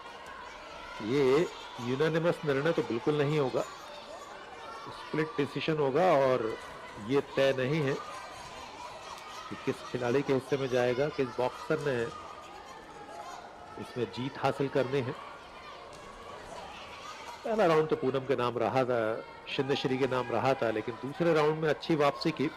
ये यूनानिमस निर्णय तो बिल्कुल नहीं होगा, स्प्लिट डिसीजन होगा और ये तय नहीं है कि किस खिलाड़ी के हिस्से में जाएगा, किस बॉक्सर ने इसमें जीत हासिल करनी है। पहला राउंड तो पूनम के नाम रहा था, शिंदे के नाम रहा था, लेकिन दूसरे राउंड में अच्छी वापसी की।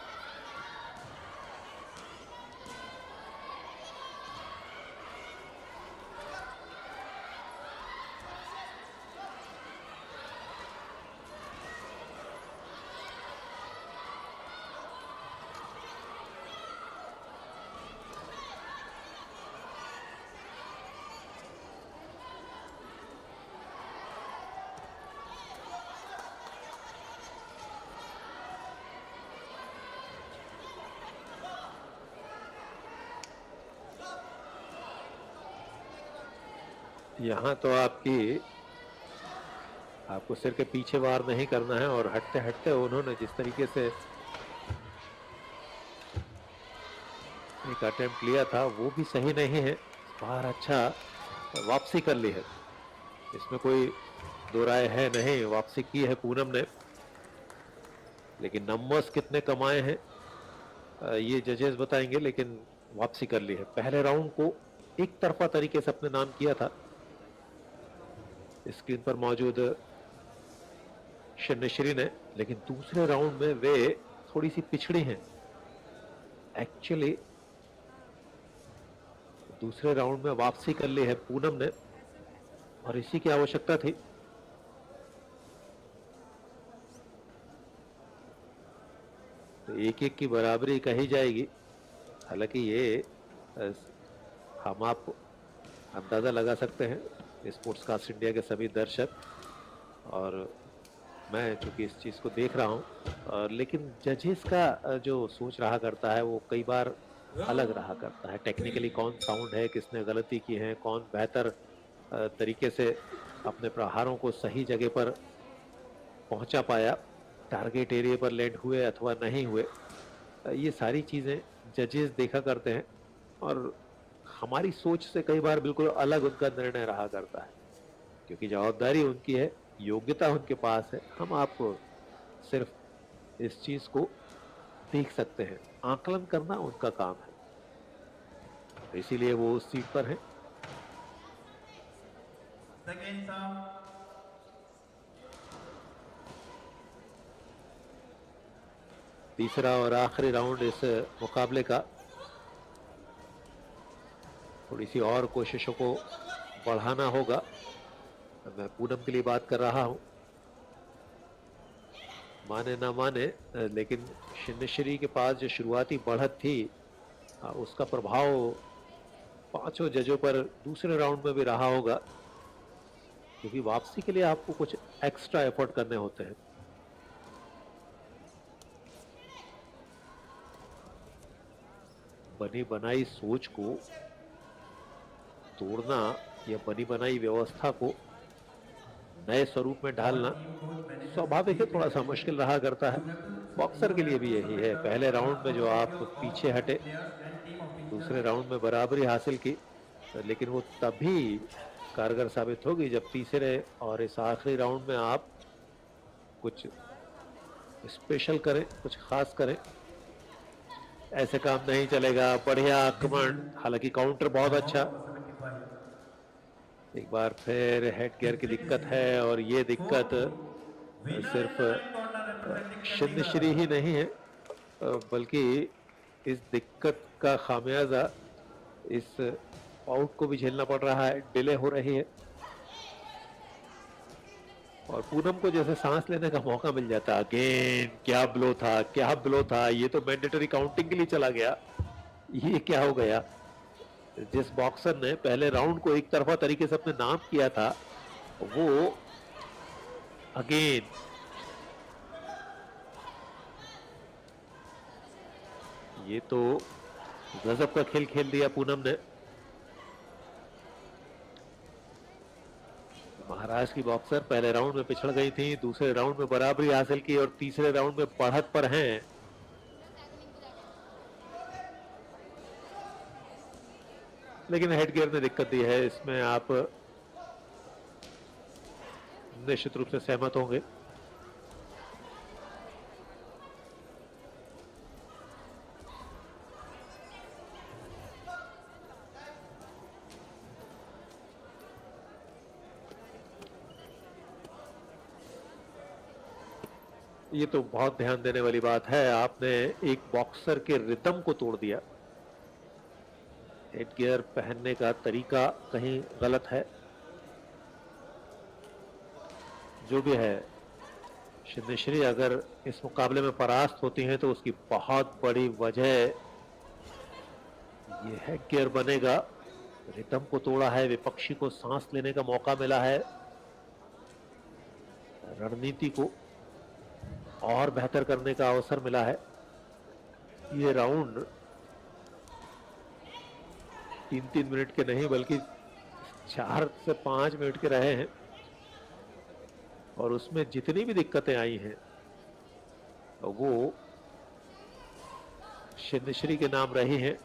यहां तो आपको सिर के पीछे वार नहीं करना है, और हटते हटते उन्होंने जिस तरीके से एक अटेम्प्ट लिया था वो भी सही नहीं है। बाहर अच्छा वापसी कर ली है, इसमें कोई दो राय है नहीं। वापसी की है पूनम ने, लेकिन नंबर्स कितने कमाए हैं ये जजेस बताएंगे, लेकिन वापसी कर ली है। पहले राउंड को एक तरफा तरीके से अपने नाम किया था। स्क्रीन पर मौजूद शन्नेश्वरी ने, लेकिन दूसरे राउंड में वे थोड़ी सी पिछड़ी हैं। एक्चुअली दूसरे राउंड में वापसी कर ली है पूनम ने, और इसी की आवश्यकता थी। तो एक एक की बराबरी कही जाएगी। हालांकि ये हम आप अंदाजा लगा सकते हैं, स्पोर्ट्स कास्ट इंडिया के सभी दर्शक, और मैं चूंकि इस चीज को देख रहा हूं, लेकिन जजेस का जो सोच रहा करता है वो कई बार अलग रहा करता है। टेक्निकली कौन साउंड है, किसने गलती की है, कौन बेहतर तरीके से अपने प्रहारों को सही जगह पर पहुंचा पाया, टारगेट एरिया पर लैंड हुए अथवा नहीं हुए, ये सारी चीजें जजेस देखा करते हैं, और हमारी सोच से कई बार बिल्कुल अलग उनका निर्णय रहा करता है, क्योंकि जवाबदारी उनकी है, योग्यता उनके पास है। हम आप सिर्फ इस चीज को देख सकते हैं, आकलन करना उनका काम है, तो इसीलिए वो उस सीट पर है। तीसरा और आखिरी राउंड इस मुकाबले का। थोड़ी सी और कोशिशों को बढ़ाना होगा। मैं पूनम के लिए बात कर रहा हूं, माने ना माने, लेकिन शिन्नेश्वरी के पास जो शुरुआती बढ़त थी उसका प्रभाव पांचों जजों पर दूसरे राउंड में भी रहा होगा, क्योंकि वापसी के लिए आपको कुछ एक्स्ट्रा एफर्ट करने होते हैं। बनी बनाई सोच को तोड़ना या बनी बनाई व्यवस्था को नए स्वरूप में ढालना स्वाभाविक है, थोड़ा सा मुश्किल रहा करता है। बॉक्सर के लिए भी यही है। पहले राउंड में जो आप पीछे हटे, दूसरे राउंड में बराबरी हासिल की, लेकिन वो तभी कारगर साबित होगी जब तीसरे और इस आखिरी राउंड में आप कुछ स्पेशल करें, कुछ खास करें। ऐसे काम नहीं चलेगा। बढ़िया आक्रमण, हालांकि काउंटर बहुत अच्छा। एक बार फिर हेड गियर की दिक्कत है, और ये दिक्कत सिर्फ शिन्नेश्वरी ही नहीं है, बल्कि इस दिक्कत का खामियाजा इस आउट को भी झेलना पड़ रहा है। डिले हो रही है, और पूनम को जैसे सांस लेने का मौका मिल जाता। अगेन क्या ब्लो था, क्या ब्लो था। ये तो मैंडेटरी काउंटिंग के लिए चला गया। ये क्या हो गया। जिस बॉक्सर ने पहले राउंड को एक तरफा तरीके से अपने नाम किया था, वो अगेन ये तो गजब का खेल खेल दिया पूनम ने। महाराष्ट्र की बॉक्सर पहले राउंड में पिछड़ गई थी, दूसरे राउंड में बराबरी हासिल की, और तीसरे राउंड में बढ़त पर हैं। लेकिन हेड गियर ने दिक्कत दी है, इसमें आप निश्चित रूप से सहमत होंगे। ये तो बहुत ध्यान देने वाली बात है, आपने एक बॉक्सर के रिदम को तोड़ दिया। हेडगियर पहनने का तरीका कहीं गलत है। जो भी है, शिंदेश्वरी अगर इस मुकाबले में परास्त होती हैं तो उसकी बहुत बड़ी वजह ये हेडगियर बनेगा। रिदम को तोड़ा है, विपक्षी को सांस लेने का मौका मिला है, रणनीति को और बेहतर करने का अवसर मिला है। ये राउंड 3-3 मिनट के नहीं बल्कि 4 से 5 मिनट के रहे हैं और उसमें जितनी भी दिक्कतें आई हैं वो शिंदेश्वरी के नाम रही हैं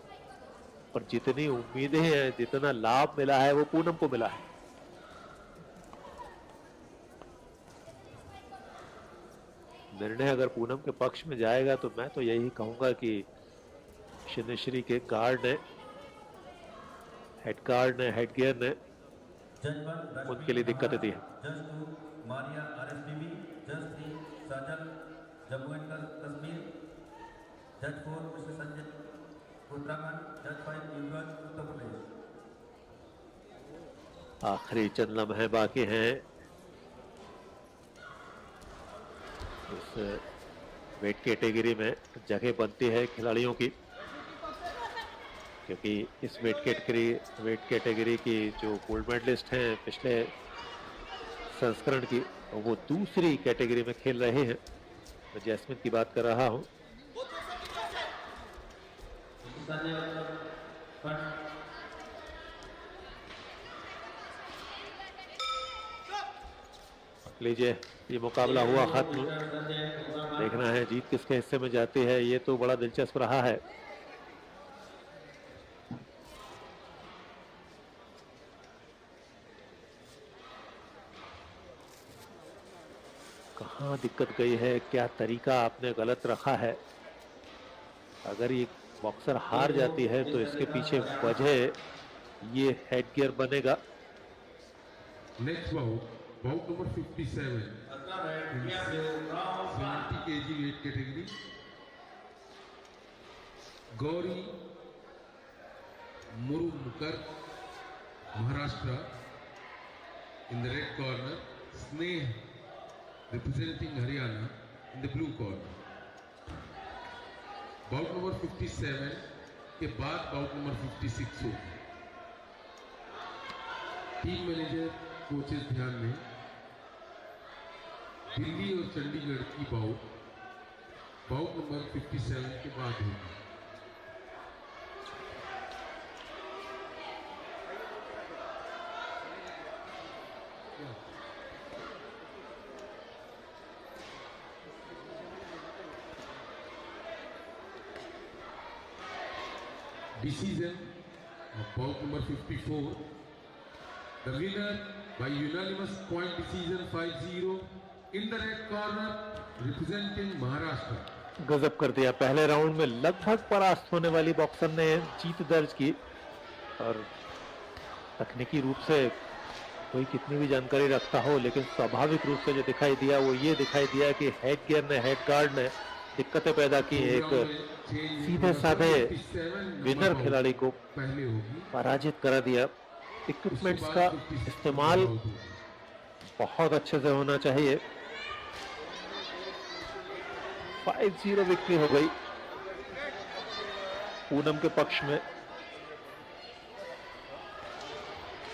और जितनी उम्मीदें हैं, जितना लाभ मिला है वो पूनम को मिला है। निर्णय अगर पूनम के पक्ष में जाएगा तो मैं तो यही कहूंगा कि शिंदेश्वरी के गार्ड ने, हेड गार्ड ने, हेडगियर ने उनके लिए दिक्कतें दी हैं। मारिया आरएसबीबी, जज 3 साजल, जम्मू एंड कश्मीर, जज 4 मिस्टर संजय, उत्तराखंड, जज 5 यूनियन उत्तर प्रदेश। आखिरी चंद लम्हे बाकी हैं इस वेट कैटेगरी में। जगह बनती है खिलाड़ियों की, क्योंकि इस वेट कैटेगरी की जो गोल्ड मेडलिस्ट हैं पिछले संस्करण की, वो दूसरी कैटेगरी में खेल रहे हैं। मैं जैस्मिन की बात कर रहा हूं। लीजिए, ये मुकाबला हुआ खत्म। देखना है जीत किसके हिस्से में जाती है, ये तो बड़ा दिलचस्प रहा है। कहाँ दिक्कत गई है, क्या तरीका आपने गलत रखा है। अगर ये बॉक्सर हार जाती है तो इसके पीछे वजह ये हेडगियर बनेगा। Next bout number 57 70 kg weight category. Gauri Murumkar, Maharashtra, in the red corner. Sneh representing Haryana in the blue corner. Bout number 57 के बाद बाउट नंबर 56 होगा। टीम मैनेजर कोचेस ध्यान में, दिल्ली और चंडीगढ़ की बाउट नंबर 57 के बाद होगी। Decision of bout number 54. The winner by unanimous point decision 5-0 in the red corner representing Maharashtra. गजब कर दिया। पहले राउंड में लगभग परास्त होने वाली बॉक्सर ने जीत दर्ज की और तकनीकी रूप से कोई कितनी भी जानकारी रखता हो, लेकिन स्वाभाविक रूप से जो दिखाई दिया वो ये दिखाई दिया कि हेडगियर ने, हेड गार्ड ने दिक्कतें पैदा की। एक सीधे साधे विनर खिलाड़ी को पराजित करा दिया। इक्विपमेंट्स का इस्तेमाल बहुत अच्छे से होना चाहिए। 5-0 विक्ट्री हो गई पूनम के पक्ष में।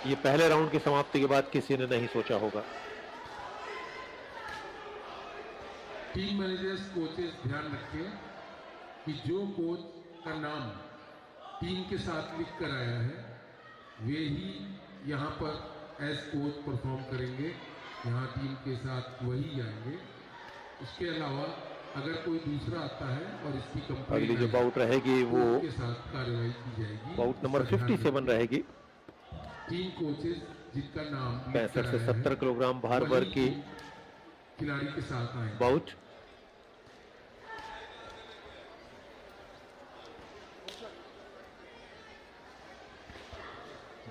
ये पहले राउंड की समाप्ति के बाद किसी ने नहीं सोचा होगा। टीम मैनेजर्स कोचेस ध्यान रखें कि जो कोच का नाम टीम के साथ लिख कर आया है वे ही यहाँ पर एज कोच परफॉर्म करेंगे, यहाँ टीम के साथ वही जाएंगे। उसके अलावा अगर कोई दूसरा आता है और इसकी कंप्लेंट अगली जो बाउट रहेगी वो के साथ कार्रवाई की जाएगी। बाउट नंबर 57 रहेगी। टीम कोचेस जिनका नाम 65 से 70 किलोग्राम भार वर्ग की खिलाड़ी के साथ आए बाउट।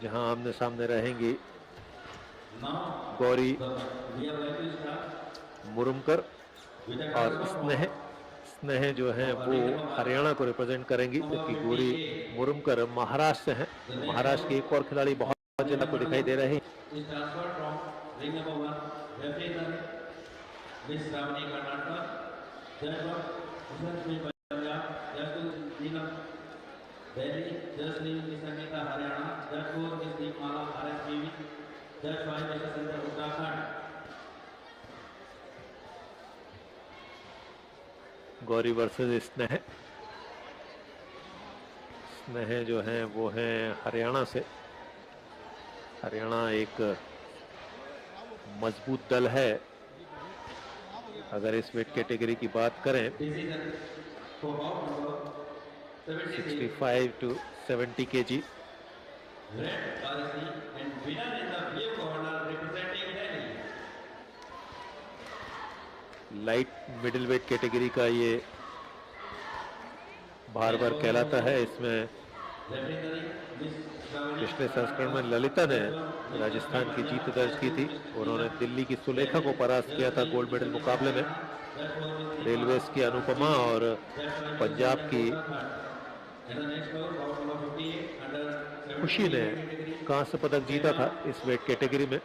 जहां आमने सामने रहेंगी गौरी मुरुमकर और स्नेह स्नेह जो है वो हरियाणा को रिप्रेजेंट करेंगी, जबकि गौरी मुरुमकर महाराष्ट्र से हैं। तो महाराष्ट्र की एक और खिलाड़ी बहुत जल्द आपको दिखाई दे रहे हैं। is transferred from ring number 1. Referee is Miss Ramani Karnataka. Judge was Hussain Singh Punjab. Judge to Neelam Delhi. Judge Neem Miss Sangeeta Haryana. Judge 4 Miss Deepmala RSPV. Judge 5 Mr. Center Uttarakhand. Gauri versus स्नेह। स्नेह जो है वो है हरियाणा से। हरियाणा एक मजबूत दल है। अगर इस वेट कैटेगरी की बात करें, 65 to 70 kg। Light middle weight category का ये भार वर्ग कहलाता है। इसमें पिछले संस्करण में ललिता ने राजस्थान की जीत दर्ज की थी। उन्होंने दिल्ली की सुलेखा को परास्त किया था गोल्ड मेडल मुकाबले में। रेलवेज की अनुपमा और पंजाब की खुशी ने कांस्य पदक जीता था इस वेट कैटेगरी में।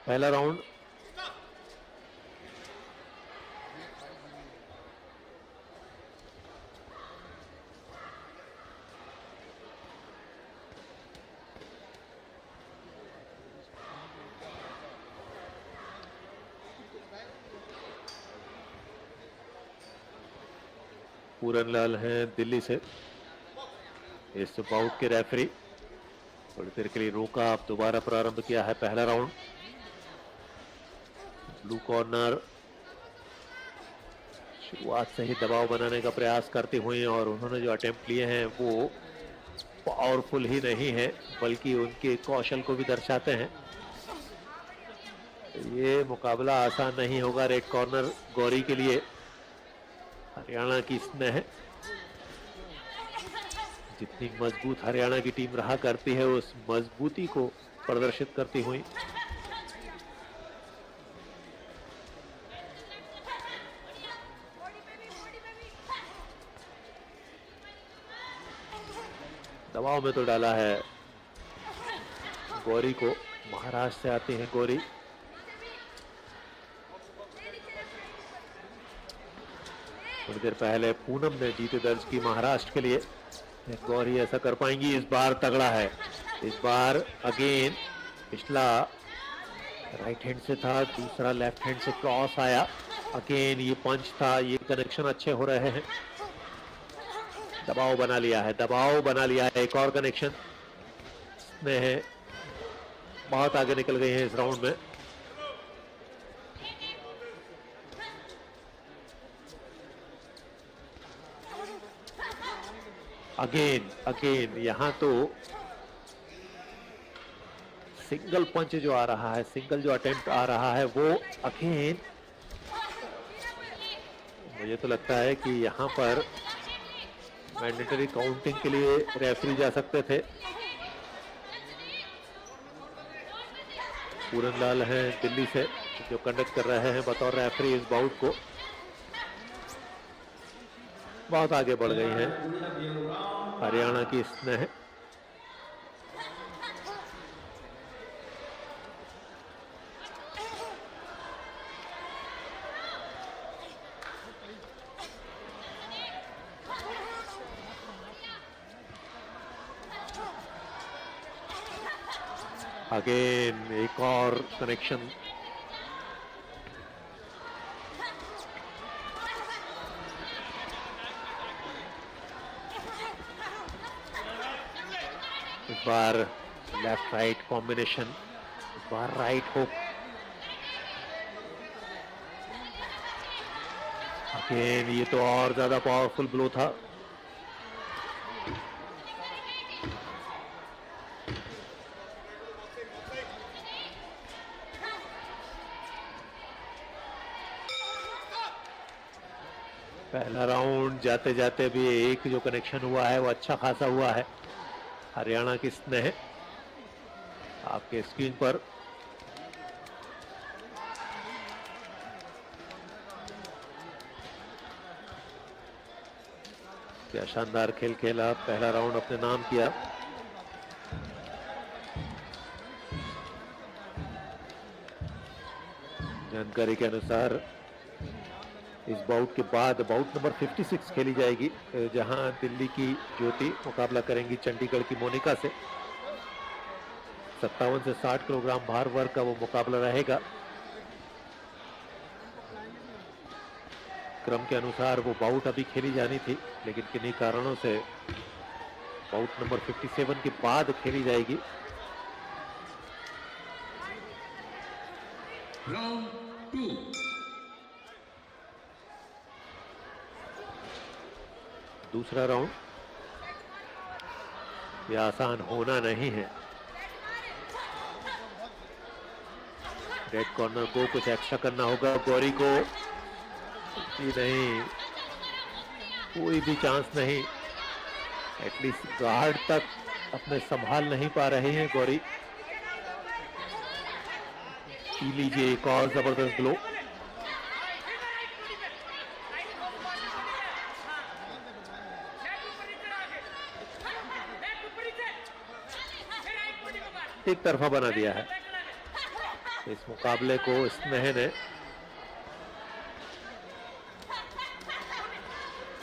पहला राउंड पूरन लाल हैं दिल्ली से, इस बाउट के रेफरी। थोड़ी देर के लिए रोका, अब दोबारा प्रारंभ किया है पहला राउंड। ब्लू कॉर्नर शुरुआत से ही दबाव बनाने का प्रयास करते हुए, और उन्होंने जो अटेम्प्ट लिए हैं वो पावरफुल ही नहीं है बल्कि उनके कौशल को भी दर्शाते हैं। ये मुकाबला आसान नहीं होगा रेड कॉर्नर गौरी के लिए। हरियाणा की स्नेह, जितनी मजबूत हरियाणा की टीम रहा करती है उस मजबूती को प्रदर्शित करती हुई दबाव में तो डाला है गौरी को। महाराष्ट्र से आती हैं गौरी। थोड़ी देर पहले पूनम ने जीत दर्ज की महाराष्ट्र के लिए। गौरी ऐसा कर पाएंगी? इस बार तगड़ा है, इस बार अगेन। पिछला राइट हैंड से था, दूसरा लेफ्ट हैंड से क्रॉस आया। अगेन ये पंच था, ये कनेक्शन अच्छे हो रहे हैं। दबाव बना लिया है, दबाव बना लिया है। एक और कनेक्शन में बहुत आगे निकल गए हैं इस राउंड में। अगेन यहां तो सिंगल पंच जो आ रहा है, सिंगल जो अटेम्प्ट आ रहा है वो अगेन। मुझे तो लगता है कि यहां पर मैंडेटरी काउंटिंग के लिए रेफरी जा सकते थे। पूरन लाल हैं दिल्ली से जो कंडक्ट कर रहे हैं बतौर रेफरी इस बाउट को। बहुत आगे बढ़ गई हैं हरियाणा की स्नेह। अगेन एक और कनेक्शन। इस बार लेफ्ट राइट कॉम्बिनेशन, इस बार राइट हुक। अगेन ये तो और ज्यादा पावरफुल ब्लो था। पहला राउंड जाते जाते भी एक जो कनेक्शन हुआ है वो अच्छा खासा हुआ है। हरियाणा की स्नेह आपके स्क्रीन पर। क्या शानदार खेल खेला, पहला राउंड अपने नाम किया। जानकारी के अनुसार इस बाउट के बाद बाउट नंबर 56 खेली जाएगी, जहां दिल्ली की ज्योति मुकाबला करेंगी चंडीगढ़ की मोनिका से। 57 से 60 किलोग्राम भार वर्ग का वो मुकाबला रहेगा। क्रम के अनुसार वो बाउट अभी खेली जानी थी, लेकिन किन्हीं कारणों से बाउट नंबर 57 के बाद खेली जाएगी। Round 2. दूसरा राउंड ये आसान होना नहीं है। रेड कॉर्नर को कुछ एक्स्ट्रा करना होगा गौरी को। जी नहीं, कोई भी चांस नहीं। एटलीस्ट गार्ड तक अपने संभाल नहीं पा रहे हैं गौरी। लीजिए एक और जबरदस्त ब्लो। एक तरफा बना दिया है इस मुकाबले को स्नेह ने।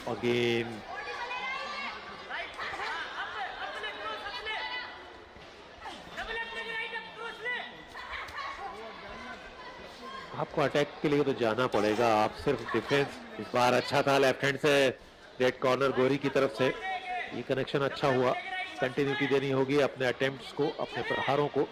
अगेन आपको अटैक के लिए तो जाना पड़ेगा, आप सिर्फ डिफेंस। इस बार अच्छा था लेफ्ट हैंड से रेड कॉर्नर गौरी की तरफ से। ये कनेक्शन अच्छा हुआ, कंटिन्यूटी देनी होगी अपने अटेम्प्ट्स को, अपने प्रहारों को।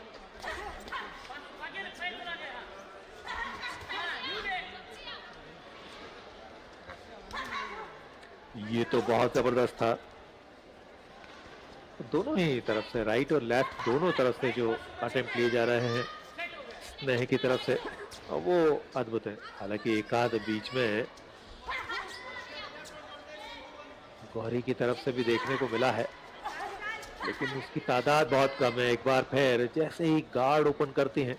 ये तो बहुत जबरदस्त था। दोनों ही तरफ से, राइट और लेफ्ट दोनों तरफ से जो अटेम्प्ट लिए जा रहे हैं स्नेह की तरफ से, वो अद्भुत है। हालांकि एक आध बीच में गौरी की तरफ से भी देखने को मिला है, लेकिन उसकी तादाद बहुत कम है। एक बार फिर जैसे ही गार्ड ओपन करती हैं,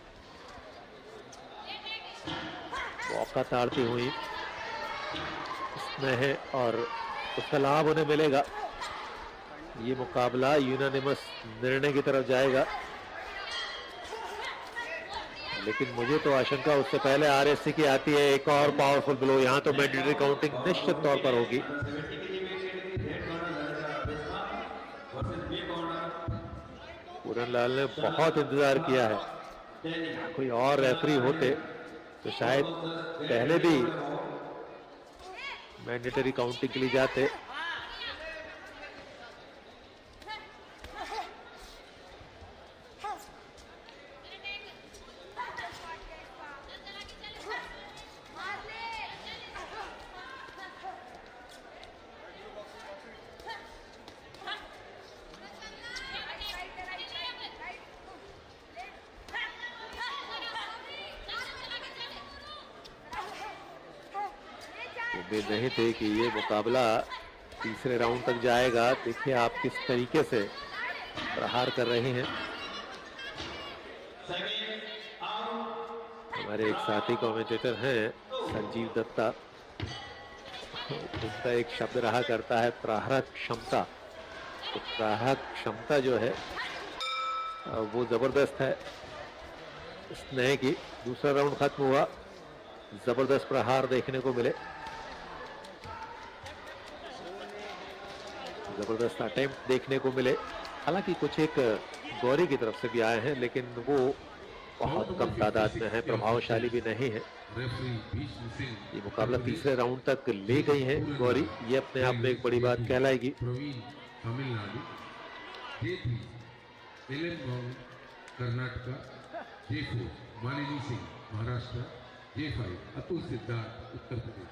मौका ताड़ती हुई स्नेह और उसका लाभ उन्हें मिलेगा। ये मुकाबला यूनानिमस निर्णय की तरफ जाएगा, लेकिन मुझे तो आशंका उससे पहले आरएससी की आती है। एक और पावरफुल ब्लो, यहां तो मैंडेटरी काउंटिंग निश्चित तौर पर होगी। पूरनलाल ने बहुत इंतजार किया है। कोई और रेफरी होते तो शायद पहले भी मैंडेटरी काउंटिंग के लिए जाते। उम्मीद नहीं थी कि ये मुकाबला तीसरे राउंड तक जाएगा। देखिए आप किस तरीके से प्रहार कर रहे हैं। हमारे एक साथी कमेंटेटर हैं संजीव दत्ता, उनका एक शब्द रहा करता है प्रहारक क्षमता। तो प्रहारक क्षमता जो है वो जबरदस्त है स्नेह की। दूसरा राउंड खत्म हुआ, जबरदस्त प्रहार देखने को मिले, जबरदस्त अटेम्प्ट देखने को मिले। हालांकि कुछ एक गौरी की तरफ से भी आए हैं, लेकिन वो बहुत कम तादाद में है, प्रभावशाली भी नहीं है। ये मुकाबला तीसरे राउंड तक ले गई है गौरी, ये अपने आप में एक बड़ी बात कहलाएगी। Karnataka, J4 Malini Singh Maharashtra, J5 Atul Siddharth Uttar Pradesh.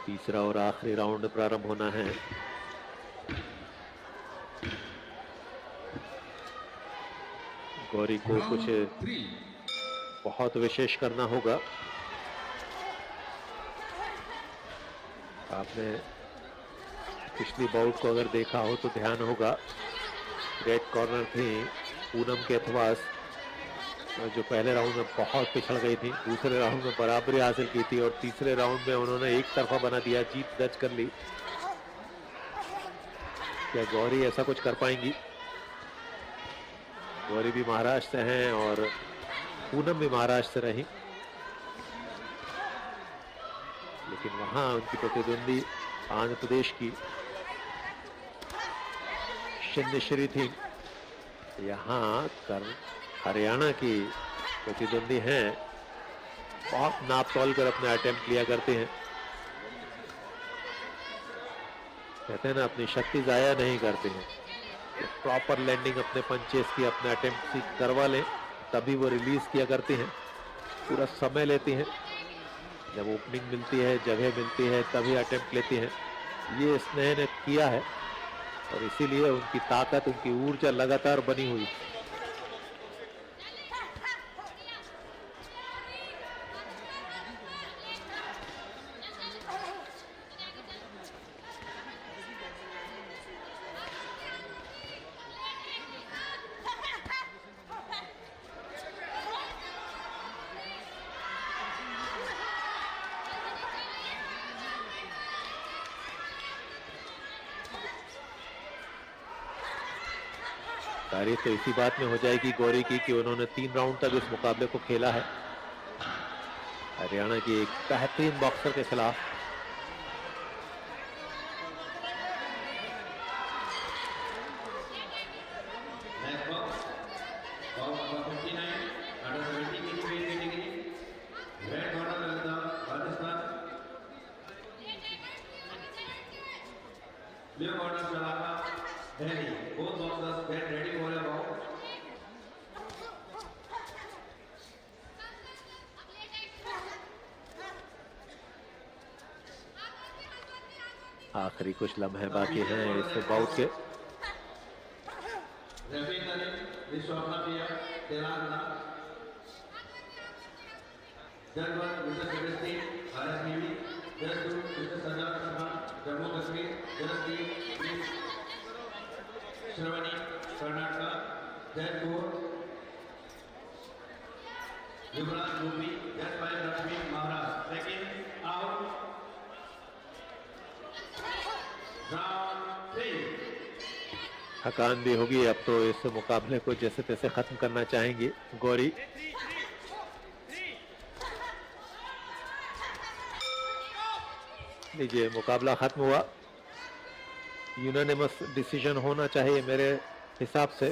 तीसरा और आखिरी राउंड प्रारंभ होना है। गौरी को कुछ Round 3. बहुत विशेष करना होगा। आपने पिछली बाउट को अगर देखा हो तो ध्यान होगा, रेड कॉर्नर थी पूनम के अथवास, जो पहले राउंड में बहुत पिछड़ गई थी, दूसरे राउंड में बराबरी हासिल की थी और तीसरे राउंड में उन्होंने एक तरफा बना दिया, जीत दर्ज कर ली। क्या गौरी ऐसा कुछ कर पाएंगी? गौरी भी महाराष्ट्र से हैं और पूनम भी महाराष्ट्र से रही, लेकिन वहां उनकी प्रतिद्वंदी आंध्र प्रदेश की शिंदेश्वरी थी। यहाँ कर हरियाणा की प्रतिद्वंदी हैं, बहुत नाप तोल कर अपने अटेम्प्ट लिया करते हैं। कहते हैं ना, अपनी शक्ति जाया नहीं करते हैं। प्रॉपर लैंडिंग अपने पंचेस की, अपने अटेम्प्ट की करवा लें, तभी वो रिलीज किया करते हैं। पूरा समय लेते हैं, जब ओपनिंग मिलती है, जगह मिलती है, तभी अटेम्प्ट लेते हैं। ये स्नेह ने किया है और इसीलिए उनकी ताकत, उनकी ऊर्जा लगातार बनी हुई। तारीफ तो इसी बात में हो जाएगी गौरी की कि उन्होंने 3 राउंड तक इस मुकाबले को खेला है, हरियाणा की एक बेहतरीन बॉक्सर के खिलाफ। Next box, bout number 59, under 70 kg weight category. Red corner Lalita, Rajasthan. Blue corner Shalaka, Delhi. Both boxers get ready for your bout. आखिरी कुछ लम्हे बाकी हैं इस बाउट के। Referee in the ring, Vishwapna Priya, Telangana. Judge 1, Mr. Sebastian, RSPB. Judge 2, Mr. Sajjad Sharma, Jammu Kashmir. Judge 3, Ms. Shravani, Karnataka. Judge 4, Yuvraj Gopi. Judge 5, Rashmi, Maharashtra. Second out. Round 3. थकान भी होगी, अब तो इस मुकाबले को जैसे तैसे खत्म करना चाहेंगी गौरी। लीजिए, मुकाबला खत्म हुआ। यूनानिमस डिसीजन होना चाहिए मेरे हिसाब से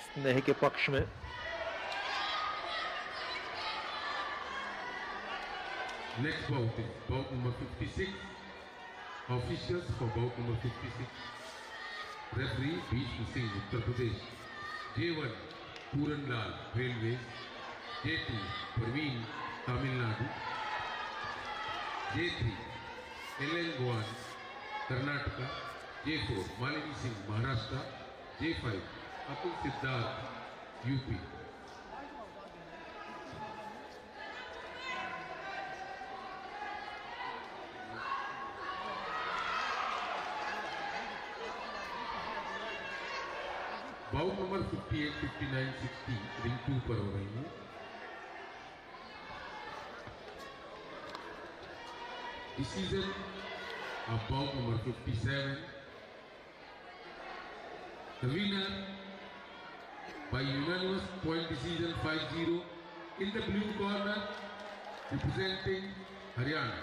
स्नेह के पक्ष में। Next bout is bout number 56. Officials for bout number 56. Referee Bhishma Singh, Uttar Pradesh. J1 Puran Lal, Railways. J2 Parveen, Tamil Nadu. J3 Ellen Goan, Karnataka. J4 Malini Singh, Maharashtra. J5 Atul Siddharth, UP. Bout number 58, 59, 60 ring 2 पर हो रही है। Decision of bout number 57, the winner by unanimous point decision 5-0 in the blue corner representing Haryana.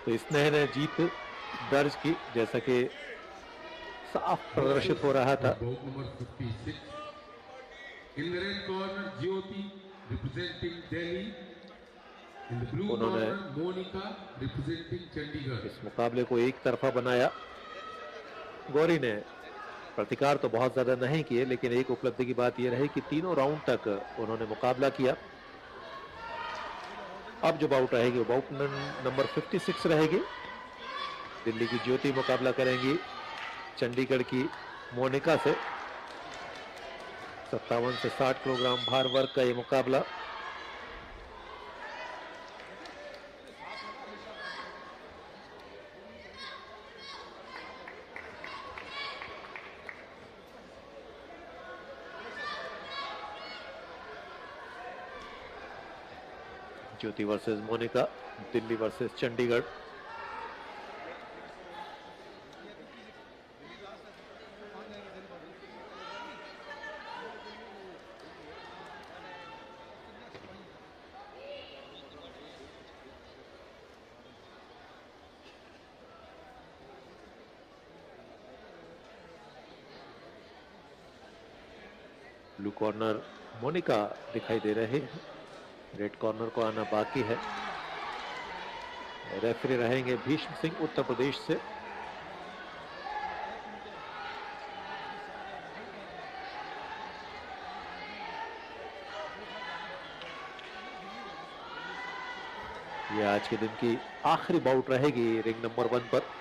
तो स्नेह ने जीत दर्ज की, जैसा कि साफ प्रदर्शित हो रहा था। Bout number 56 in the red corner Jyoti representing Delhi, in the blue उन्होंने कॉर्नर मोनिका रिप्रेजेंटिंग चंडीगढ़। इस मुकाबले को एक तरफा बनाया। गौरी ने प्रतिकार तो बहुत ज्यादा नहीं किए, लेकिन एक उपलब्धि की बात यह रही कि तीनों राउंड तक उन्होंने मुकाबला किया। अब जो बाउट रहेगी वो बाउट नंबर 56 रहेगी। दिल्ली की ज्योति मुकाबला करेंगी चंडीगढ़ की मोनिका से। 57 से 60 किलोग्राम भार वर्ग का ये मुकाबला। Jyoti versus Monika, Delhi versus Chandigarh. Blue corner Monika दिखाई दे रहे हैं, रेड कॉर्नर को आना बाकी है। रेफरी रहेंगे भीष्म सिंह उत्तर प्रदेश से। ये आज के दिन की आखिरी बाउट रहेगी रिंग नंबर 1 पर।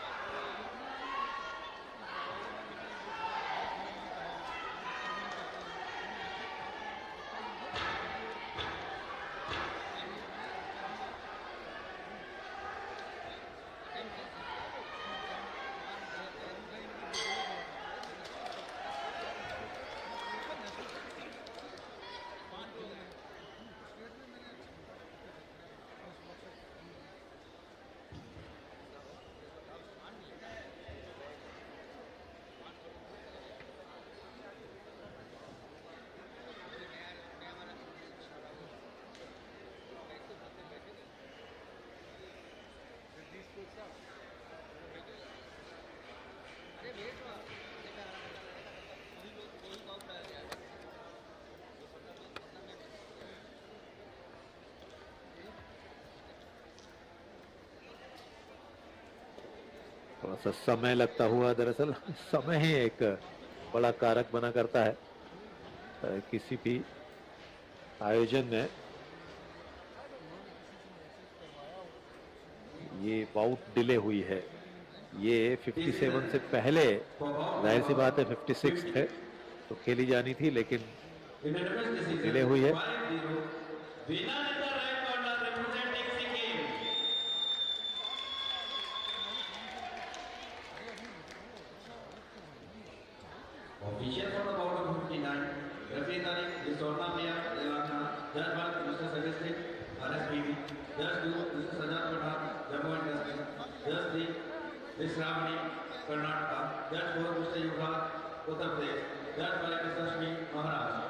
थोड़ा सा समय लगता हुआ, दरअसल समय ही एक बड़ा कारक बना करता है किसी भी आयोजन में। ये बाउट डिले हुई है, ये 57 से पहले, जाहिर सी बात है 56 है तो खेली जानी थी, लेकिन डिले हुई है। Official for the bout of 59, representing the Sorna Mia Telangana, Judge 1 Mr. Sajid RSPB, Judge 2 Mr. Sajad Pathan, Jammu and Kashmir, Judge 3 Ms. Ramani, Karnataka, Judge 4 Mr. Yuvraj, Uttar Pradesh, Judge 5 Mr. Shmi, Maharashtra.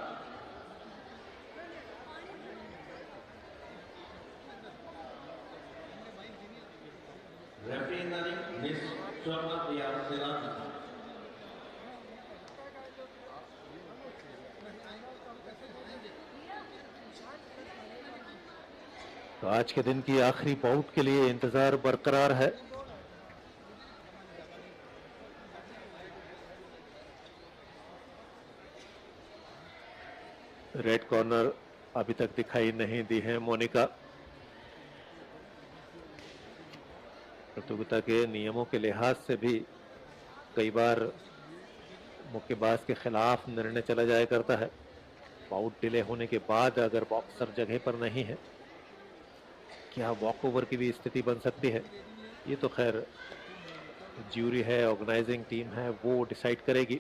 Representing Ms. Sorna Mia Telangana. तो आज के दिन की आखिरी bought के लिए इंतजार बरकरार है। रेड कॉर्नर अभी तक दिखाई नहीं दी है मोनिका। प्रतियोगिता के नियमों के लिहाज से भी कई बार मुक्केबाज के खिलाफ निर्णय चला जाया करता है। बाउट डिले होने के बाद अगर बॉक्सर जगह पर नहीं है, क्या वॉकओवर की भी स्थिति बन सकती है। ये तो खैर ज्यूरी है, ऑर्गेनाइजिंग टीम है, वो डिसाइड करेगी।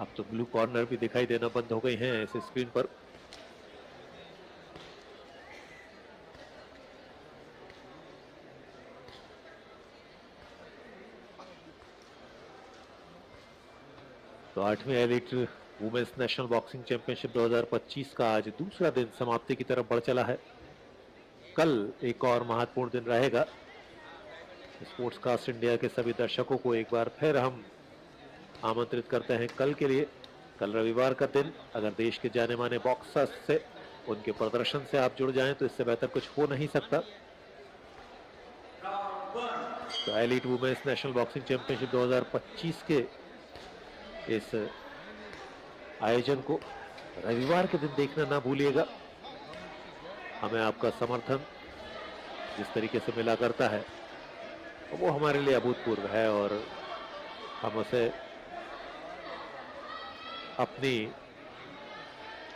अब तो ब्लू कॉर्नर भी दिखाई देना बंद हो गई हैं इस स्क्रीन पर। तो 8वीं elite women's national boxing championship 2025 का आज दूसरा दिन समाप्ति की तरफ बढ़ चला है। कल एक और महत्वपूर्ण दिन रहेगा। स्पोर्ट्स कास्ट इंडिया के सभी दर्शकों को एक बार फिर हम आमंत्रित करते हैं कल के लिए। कल रविवार का दिन, अगर देश के जाने माने बॉक्सर्स से, उनके प्रदर्शन से आप जुड़ जाएं तो इससे बेहतर कुछ हो नहीं सकता। तो elite women's national boxing championship 2025 के इस आयोजन को रविवार के दिन देखना ना भूलिएगा। हमें आपका समर्थन जिस तरीके से मिला करता है वो हमारे लिए अभूतपूर्व है और हम उसे अपनी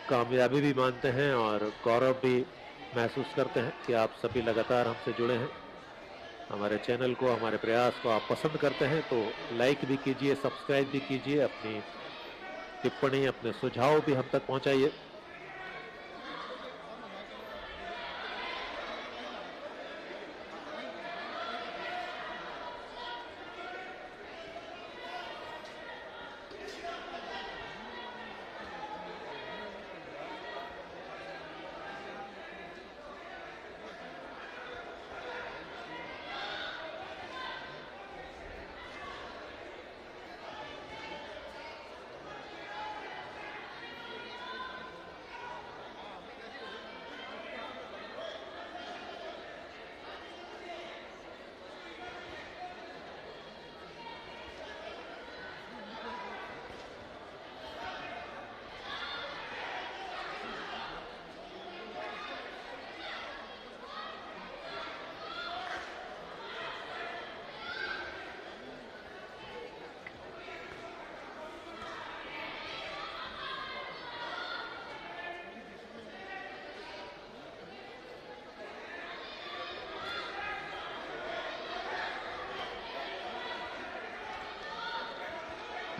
कामयाबी भी मानते हैं और गौरव भी महसूस करते हैं कि आप सभी लगातार हमसे जुड़े हैं। हमारे चैनल को, हमारे प्रयास को आप पसंद करते हैं तो लाइक भी कीजिए, सब्सक्राइब भी कीजिए, अपनी टिप्पणी, अपने सुझाव भी हम तक पहुंचाइए।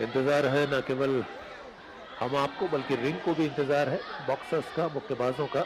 इंतजार है न केवल हम आपको बल्कि रिंग को भी इंतजार है, बॉक्सर्स का, मुक्केबाजों का।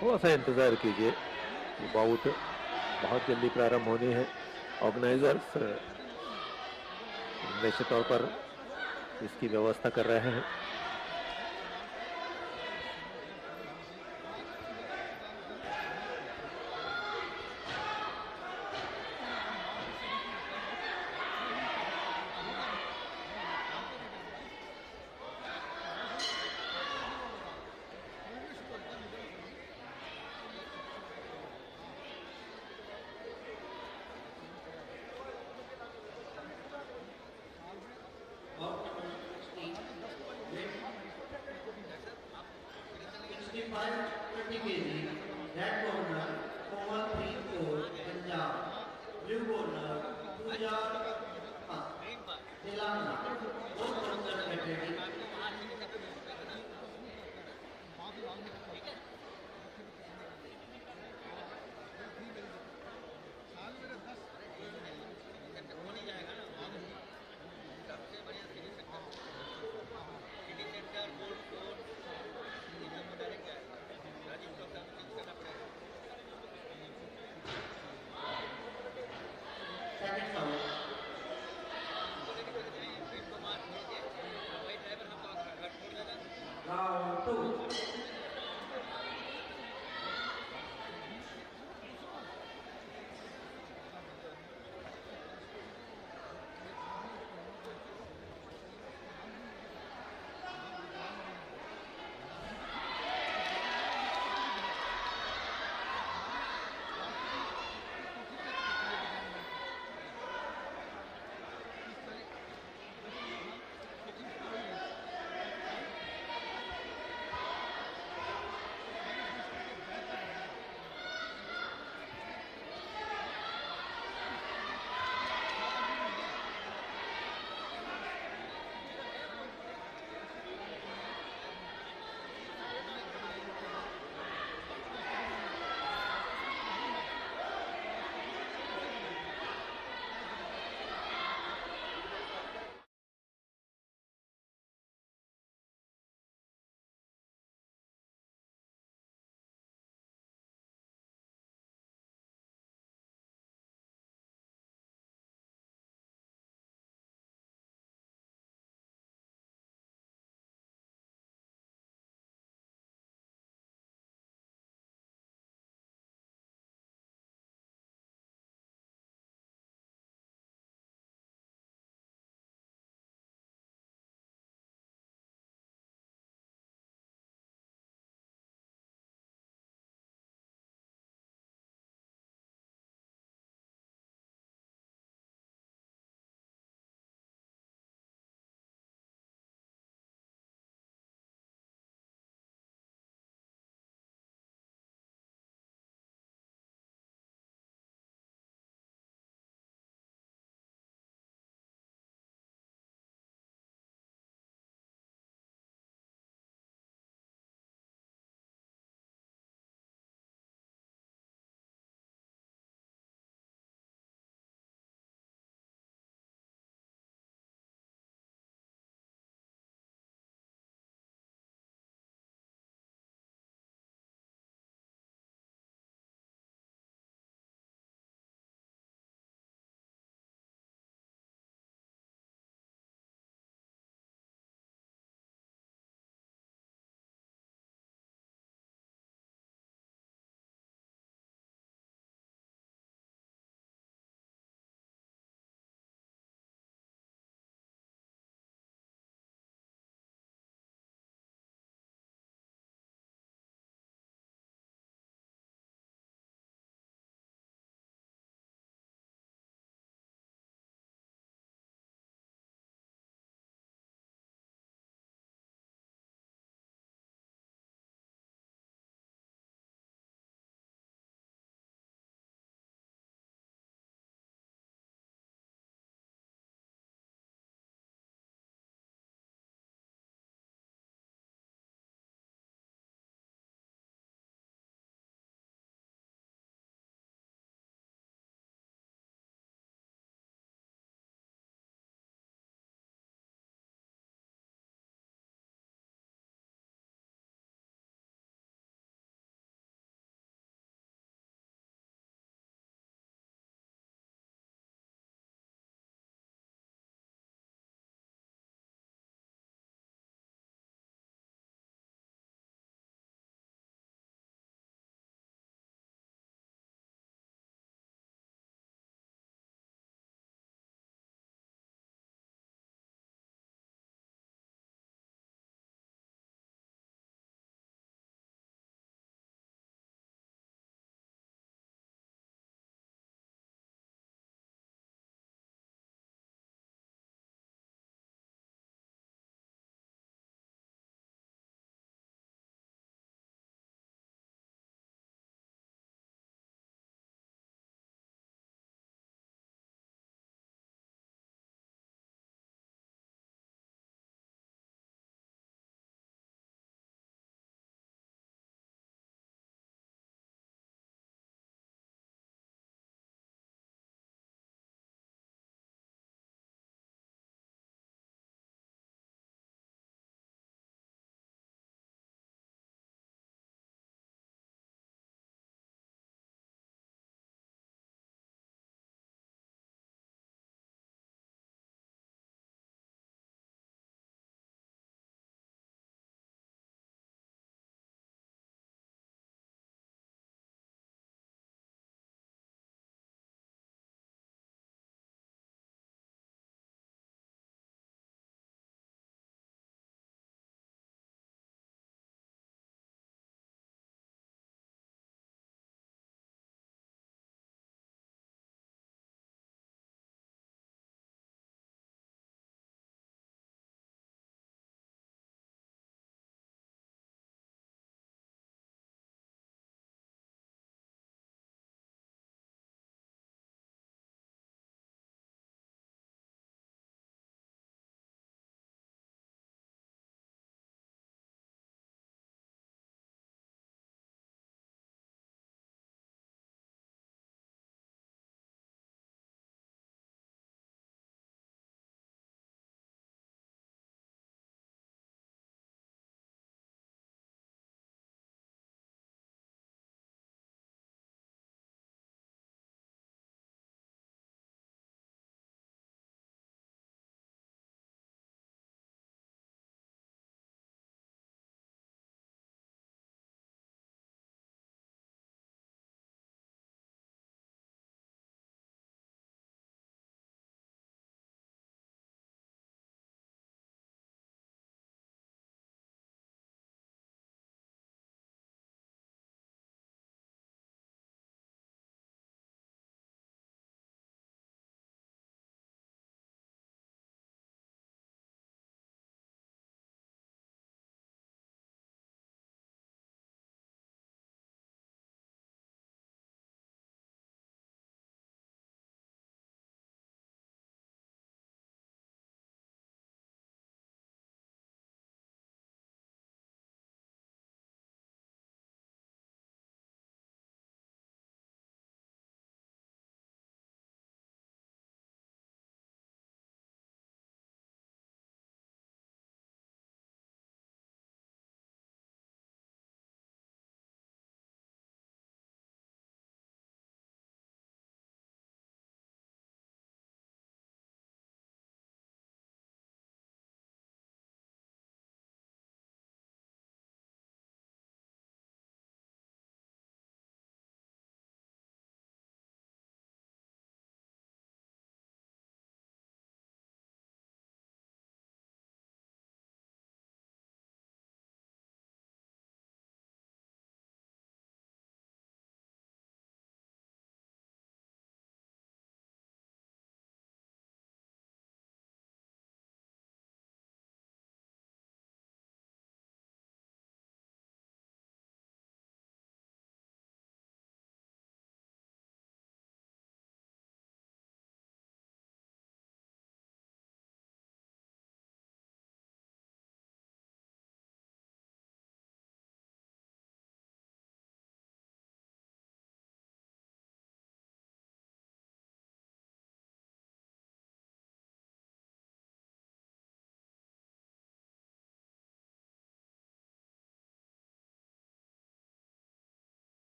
थोड़ा सा इंतजार कीजिए, बाउट बहुत जल्दी प्रारंभ होनी है। ऑर्गेनाइजर्स निश्चित तौर पर इसकी व्यवस्था कर रहे हैं।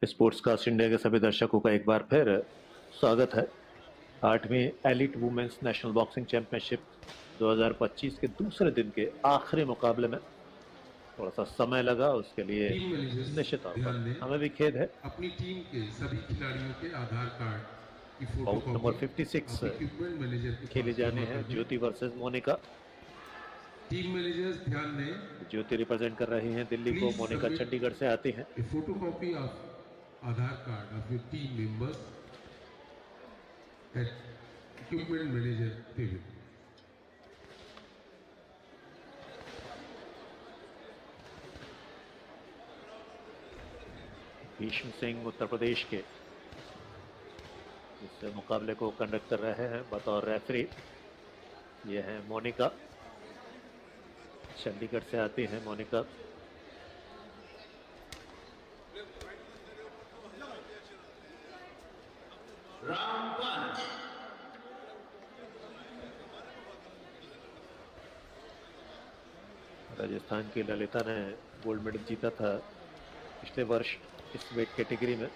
स्पोर्ट्स कास्ट इंडिया के सभी दर्शकों का एक बार फिर स्वागत है। 8वीं elite women's national boxing championship 2025 के दूसरे दिन के आखिरी मुकाबले में थोड़ा सा समय लगा, उसके लिए टीम मैनेजर्स निश्चित तौर ध्यान पर दें, हमें भी खेद है। अपनी टीम के सभी खिलाड़ियों के आधार कार्ड की बाउट नंबर 56 इक्विपमेंट मैनेजर के खेली पास जानी जमा है, कर दें। ज्योति वर्सेस मोनिका। टीम मैनेजर्स ध्यान दें, ज्योति रिप्रेजेंट कर रही हैं दिल्ली को, Please मोनिका submit चंडीगढ़ से आती हैं। a photocopy of Aadhaar card of your team members at equipment manager table. Bhishma Singh Uttar Pradesh के इस मुकाबले को कंडक्ट कर रहे हैं बतौर रेफरी। ये है मोनिका, चंडीगढ़ से आती हैं मोनिका। Round 1. राजस्थान की ललिता ने गोल्ड मेडल जीता था पिछले वर्ष इस वेट कैटेगरी में।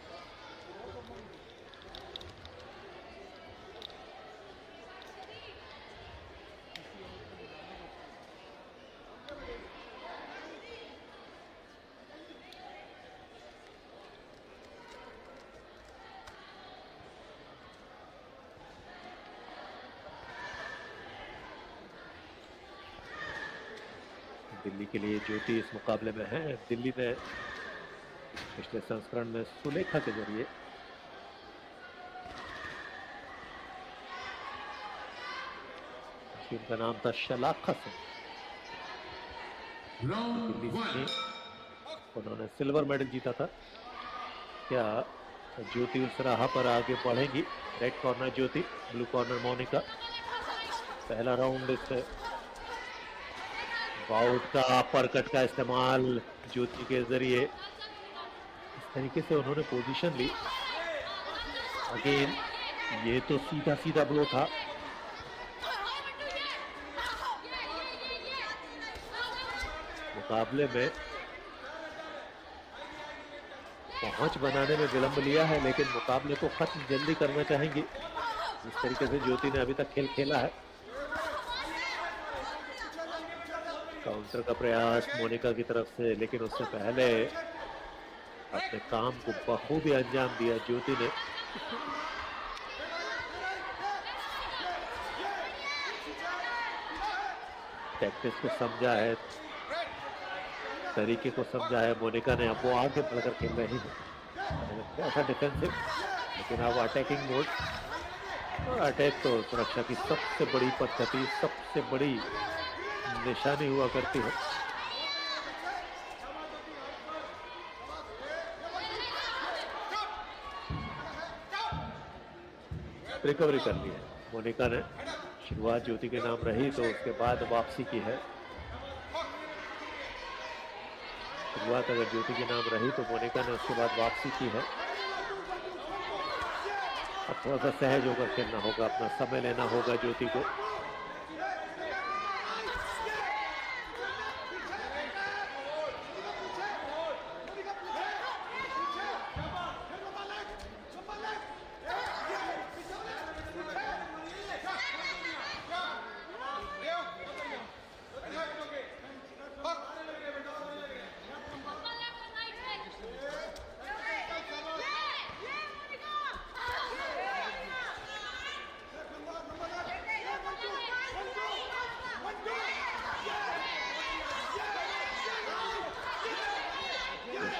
दिल्ली के लिए ज्योति इस मुकाबले में है। दिल्ली ने पिछले संस्करण में सुलेखा के जरिए उनका नाम था शलाखा सिंह। Round दिल्ली 1. में उन्होंने सिल्वर मेडल जीता था। क्या ज्योति उस राह पर आगे बढ़ेंगी? रेड कॉर्नर ज्योति, ब्लू कॉर्नर मोनिका। पहला राउंड इस बाउट का अपरकट का इस्तेमाल ज्योति के जरिए, इस तरीके से उन्होंने पोजीशन ली। अगेन ये तो सीधा सीधा ब्लो था। मुकाबले में पहुंच बनाने में विलंब लिया है, लेकिन मुकाबले को खत्म जल्दी करना चाहेंगी। जिस तरीके से ज्योति ने अभी तक खेल खेला है। काउंटर का प्रयास मोनिका की तरफ से, लेकिन उससे पहले अपने काम को बखूबी अंजाम दिया ज्योति ने। टैक्टिस को समझा है, तरीके को समझा है मोनिका ने। अब वो आगे बढ़कर खेल रही है, ऐसा डिफेंसिव, लेकिन अब अटैकिंग मोड। और अटैक तो सुरक्षा की सबसे बड़ी पद्धति, सबसे बड़ी निशानी हुआ करती है। रिकवरी कर ली है मोनिका ने। शुरुआत ज्योति के नाम रही तो उसके बाद वापसी की है। शुरुआत अगर ज्योति के नाम रही तो मोनिका ने उसके बाद वापसी की है। अब थोड़ा सा सहज होकर खेलना होगा, अपना समय लेना होगा ज्योति को।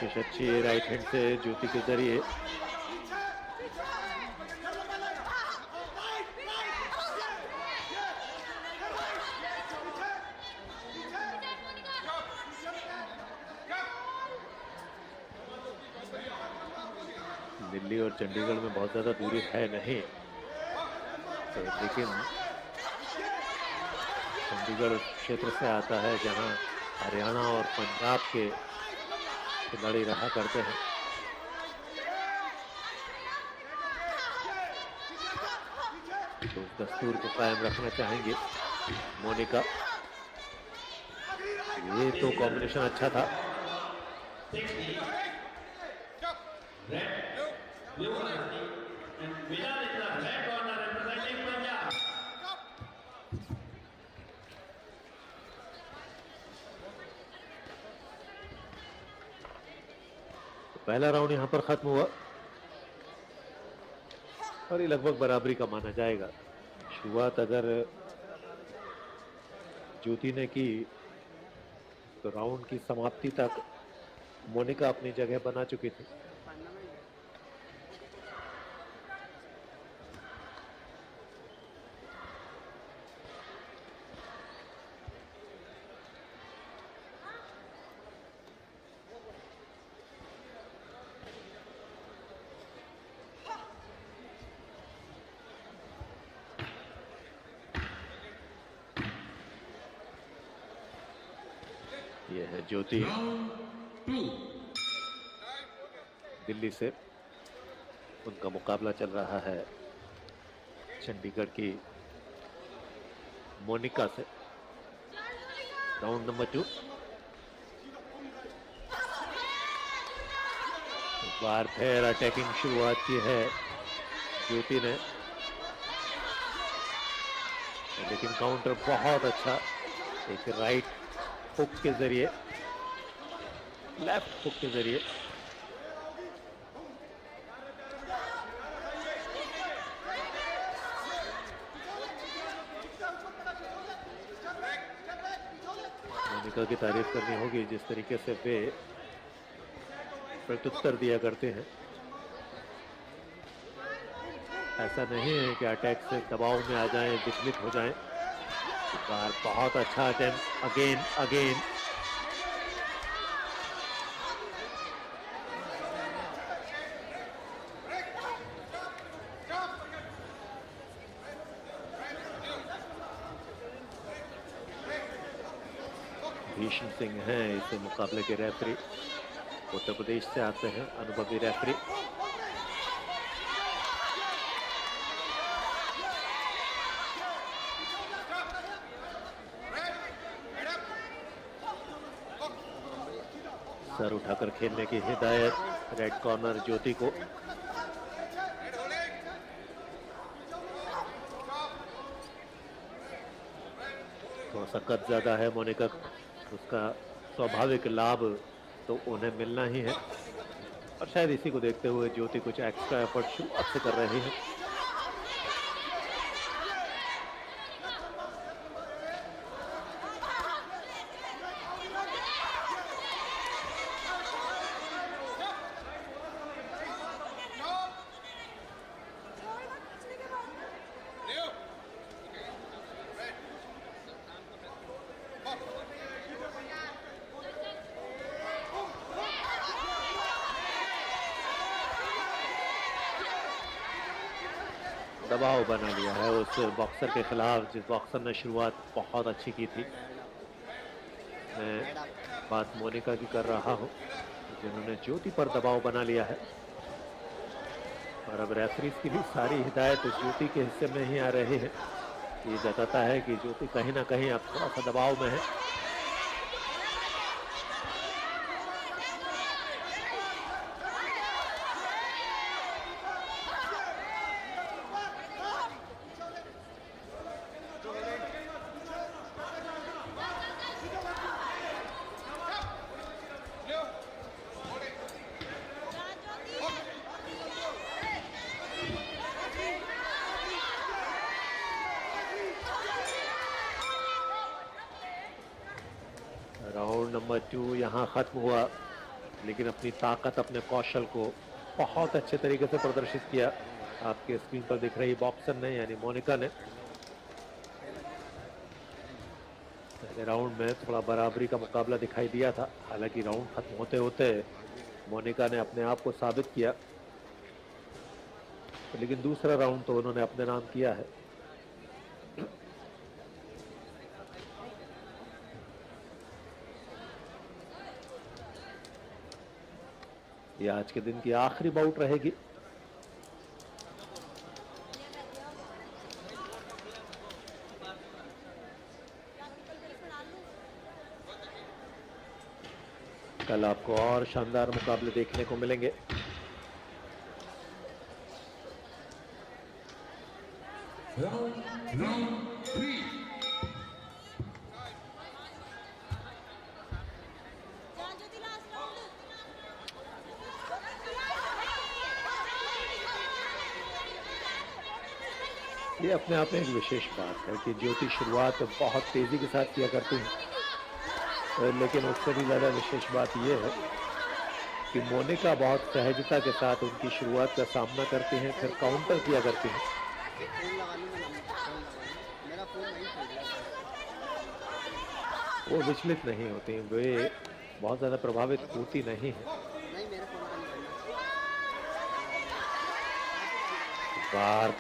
कोशिश अच्छी है राइट हैंड से ज्योति के जरिए। दिल्ली और चंडीगढ़ में बहुत ज्यादा दूरी है नहीं, तो लेकिन चंडीगढ़ क्षेत्र से आता है जहां हरियाणा और पंजाब के खिलाड़ी रहा करते हैं। तो उस दस्तूर को कायम रखना चाहेंगे मोनिका। ये तो कॉम्बिनेशन अच्छा था। blue varsity, and winner in the red corner representing Punjab. पहला राउंड यहां पर खत्म हुआ और ये लगभग बराबरी का माना जाएगा। शुरुआत अगर ज्योति ने की तो राउंड की समाप्ति तक मोनिका अपनी जगह बना चुकी थी। ये है ज्योति दिल्ली से, उनका मुकाबला चल रहा है चंडीगढ़ की मोनिका से। Round number 2। एक बार फिर अटैकिंग शुरुआत की है ज्योति ने, लेकिन काउंटर बहुत अच्छा, एक राइट हुक के जरिए, लेफ्ट हुक के जरिए मोनिका की तारीफ करनी होगी जिस तरीके से वे प्रत्युत्तर दिया करते हैं। ऐसा नहीं है कि अटैक से दबाव में आ जाएं, विचलित हो जाएं। इस बार बहुत अच्छा अटेम्प्ट, अगेन भीषण सिंह हैं इस मुकाबले के रेफरी, उत्तर प्रदेश से आते हैं, अनुभवी रेफरी। सर उठाकर खेलने की हिदायत रेड कॉर्नर ज्योति को। थोड़ा सा कद ज्यादा है मोनिका, उसका स्वाभाविक लाभ तो उन्हें मिलना ही है, और शायद इसी को देखते हुए ज्योति कुछ एक्स्ट्रा एफर्ट शुरुआत से कर रही है। दबाव बना लिया है उस बॉक्सर के खिलाफ जिस बॉक्सर ने शुरुआत बहुत अच्छी की थी। मैं बात मोनिका की कर रहा हूं जिन्होंने ज्योति पर दबाव बना लिया है, और अब रेफरीज की भी सारी हिदायत ज्योति के हिस्से में ही आ रही है। ये जताता है कि ज्योति कहीं ना कहीं अब थोड़ा सा दबाव में है। राउंड नंबर 2 यहाँ खत्म हुआ, लेकिन अपनी ताकत, अपने कौशल को बहुत अच्छे तरीके से प्रदर्शित किया। आपके स्क्रीन पर दिख रही बॉक्सर ने यानी मोनिका ने। पहले राउंड में थोड़ा बराबरी का मुकाबला दिखाई दिया था, हालांकि राउंड खत्म होते होते मोनिका ने अपने आप को साबित किया, लेकिन दूसरा राउंड तो उन्होंने अपने नाम किया है। ये आज के दिन की आखिरी बाउट रहेगी। कल आपको और शानदार मुकाबले देखने को मिलेंगे। Round 3. ये अपने आप में एक विशेष बात है कि ज्योति शुरुआत बहुत तेजी के साथ किया करती हैं, लेकिन उससे भी ज़्यादा विशेष बात यह है कि मोनिका बहुत सहजता के साथ उनकी शुरुआत का सामना करती हैं, फिर काउंटर किया करती हैं। वो विचलित नहीं होती, वे बहुत ज़्यादा प्रभावित होती नहीं है। बार